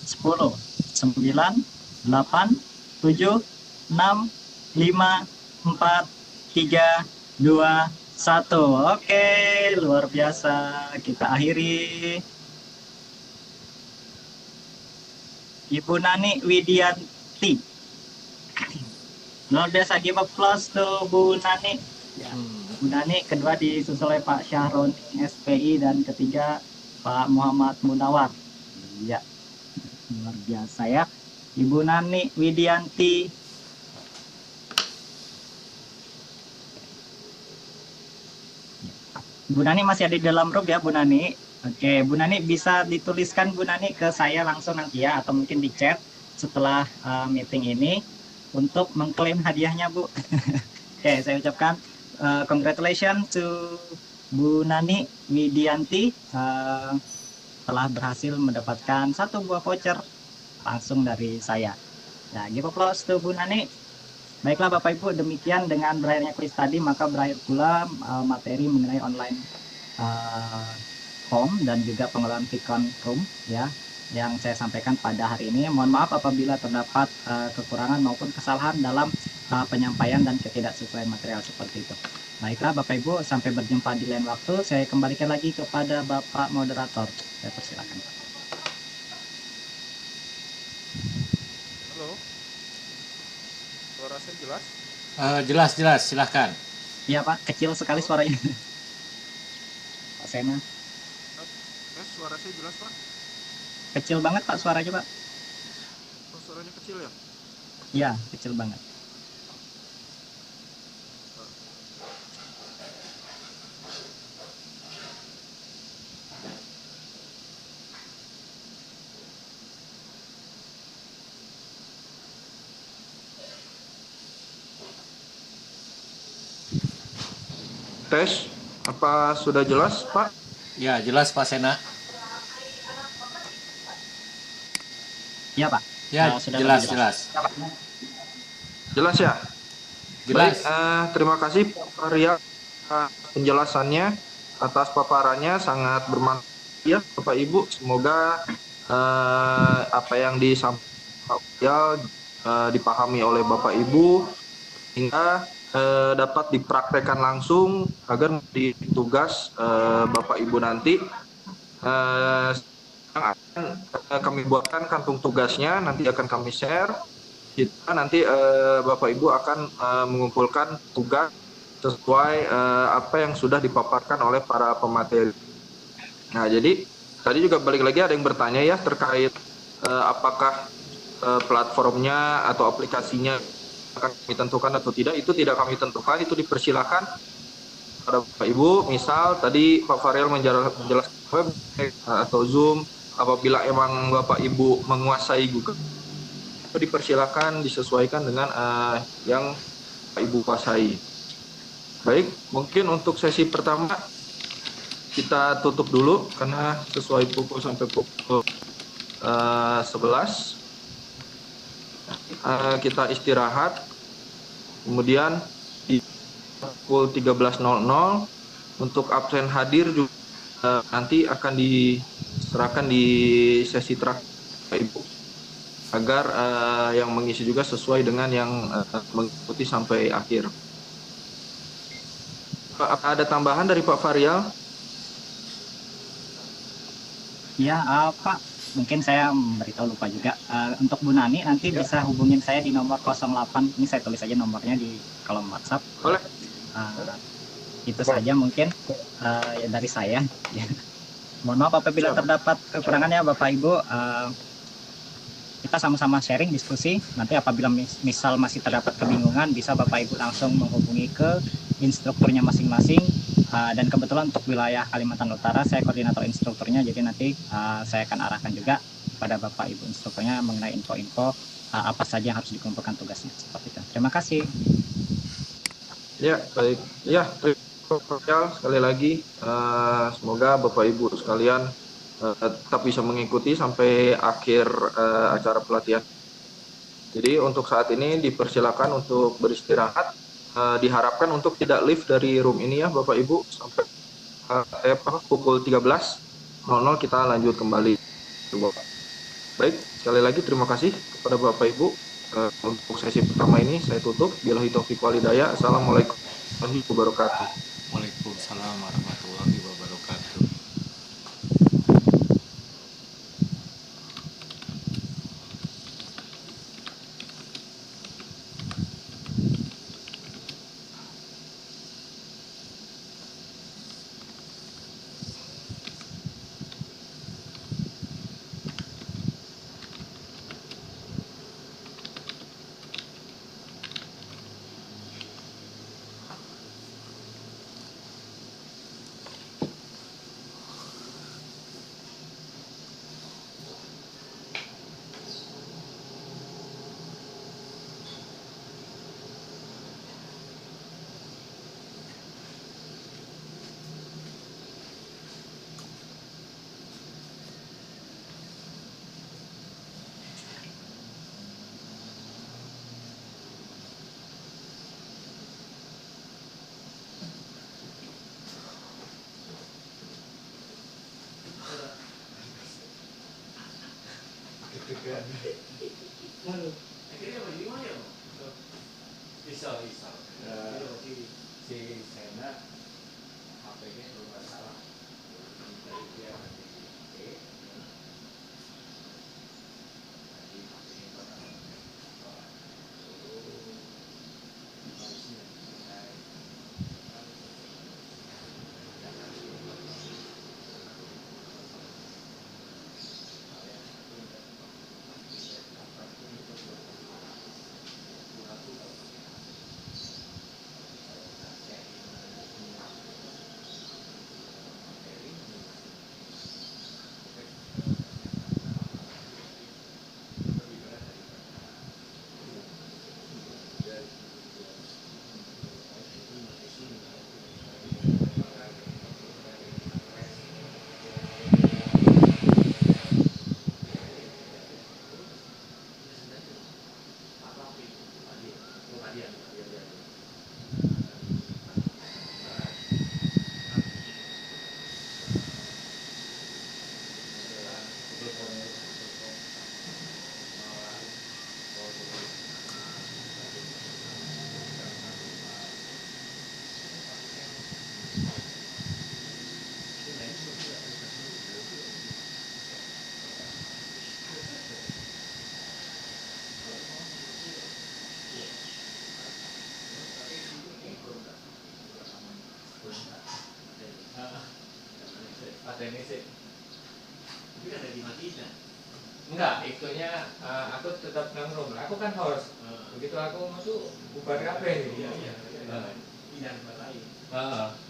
Sepuluh, 9, 8, 7, 6, 5, 4, 3, 2, 1. Oke, luar biasa. Kita akhiri. Ibu Nani Widianti. Luar biasa, give applause to Bu Nani. Ya, Bu Nani kedua disusul oleh Pak Syahroni SPI dan ketiga Pak Muhammad Munawar. Ya, luar biasa ya. Ibu Nani Widianti. Bu Nani masih ada di dalam room ya, Bu Nani. Oke, Bu Nani bisa dituliskan Bu Nani ke saya langsung nanti ya, atau mungkin di chat setelah meeting ini untuk mengklaim hadiahnya, Bu. Oke, saya ucapkan congratulations to Bu Nani Widianti telah berhasil mendapatkan 1 buah voucher langsung dari saya. Nah, give applause to Bu Nani. Baiklah Bapak Ibu, demikian dengan berakhirnya kuis tadi, maka berakhir pula materi mengenai online home dan juga pengelolaan Vicon Room ya, yang saya sampaikan pada hari ini. Mohon maaf apabila terdapat kekurangan maupun kesalahan dalam penyampaian dan ketidaksesuaian material seperti itu. Baiklah Bapak Ibu, sampai berjumpa di lain waktu. Saya kembalikan lagi kepada Bapak Moderator. Saya persilakan. Halo, suara saya jelas? Jelas, silahkan. Iya Pak, kecil sekali suaranya. Pak Sena. Suara saya jelas Pak? Kecil banget Pak suaranya Pak. Oh, suaranya kecil ya? Iya, kecil banget. Tes, apa sudah jelas Pak? Ya, jelas Pak Sena. Iya Pak. Ya, Sudah jelas. Jelas ya? Jelas. Baik, terima kasih Pak Ria penjelasannya atas paparannya sangat bermanfaat ya Bapak Ibu. Semoga apa yang disampaikan dipahami oleh Bapak Ibu hingga dapat dipraktekkan langsung agar menjadi tugas Bapak Ibu nanti. Yang akan kami buatkan kantung tugasnya, nanti akan kami share. Kita nanti Bapak Ibu akan mengumpulkan tugas sesuai apa yang sudah dipaparkan oleh para pemateri. Nah, jadi tadi juga balik lagi ada yang bertanya ya terkait apakah platformnya atau aplikasinya akan kami tentukan atau tidak. Itu tidak kami tentukan, itu dipersilakan pada Bapak Ibu. Misal tadi Pak Farial menjelaskan web atau Zoom, apabila emang Bapak Ibu menguasai Google, itu dipersilakan disesuaikan dengan yang Bapak Ibu kuasai. Baik, mungkin untuk sesi pertama kita tutup dulu karena sesuai pukul sampai pukul 11. Kita istirahat, kemudian di pukul 13.00 untuk absen hadir juga nanti akan diserahkan di sesi terakhir Ibu agar yang mengisi juga sesuai dengan yang mengikuti sampai akhir. Ada tambahan dari Pak Farial? Ya Pak, mungkin saya memberitahu lupa juga. Untuk Bu Nani nanti bisa hubungin saya di nomor 08. Ini saya tulis aja nomornya di kolom WhatsApp. Boleh. Itu saja mungkin ya dari saya. Mohon maaf apabila Siap. terdapat kekurangannya Bapak Ibu. Kita sama-sama sharing diskusi. Nanti apabila misal masih terdapat kebingungan, bisa Bapak Ibu langsung menghubungi ke instrukturnya masing-masing. Dan kebetulan untuk wilayah Kalimantan Utara saya koordinator instrukturnya, jadi nanti saya akan arahkan juga kepada Bapak Ibu instrukturnya mengenai info-info apa saja yang harus dikumpulkan tugasnya, seperti itu. Terima kasih. Ya, baik. Ya, terima kasih sekali lagi. Semoga Bapak Ibu sekalian tetap bisa mengikuti sampai akhir acara pelatihan. Jadi untuk saat ini dipersilakan untuk beristirahat. Diharapkan untuk tidak lift dari room ini ya Bapak Ibu sampai pukul 13.00 kita lanjut kembali. Baik, sekali lagi terima kasih kepada Bapak Ibu. Untuk sesi pertama ini saya tutup. Billahi taufiq wal hidayah. Assalamualaikum warahmatullahi wabarakatuh. Waalaikumsalam warahmatullahi wabarakatuh. Akhirnya bagaimana ya? Bisa. Si Sena HP-nya belum masalah. Dari dia nanti tapi kan ada di Madinah. Enggak, itunya aku tetap nang room. Aku kan host. Begitu aku masuk bubar kabeh. Iya. Pindah tempat lain. Heeh.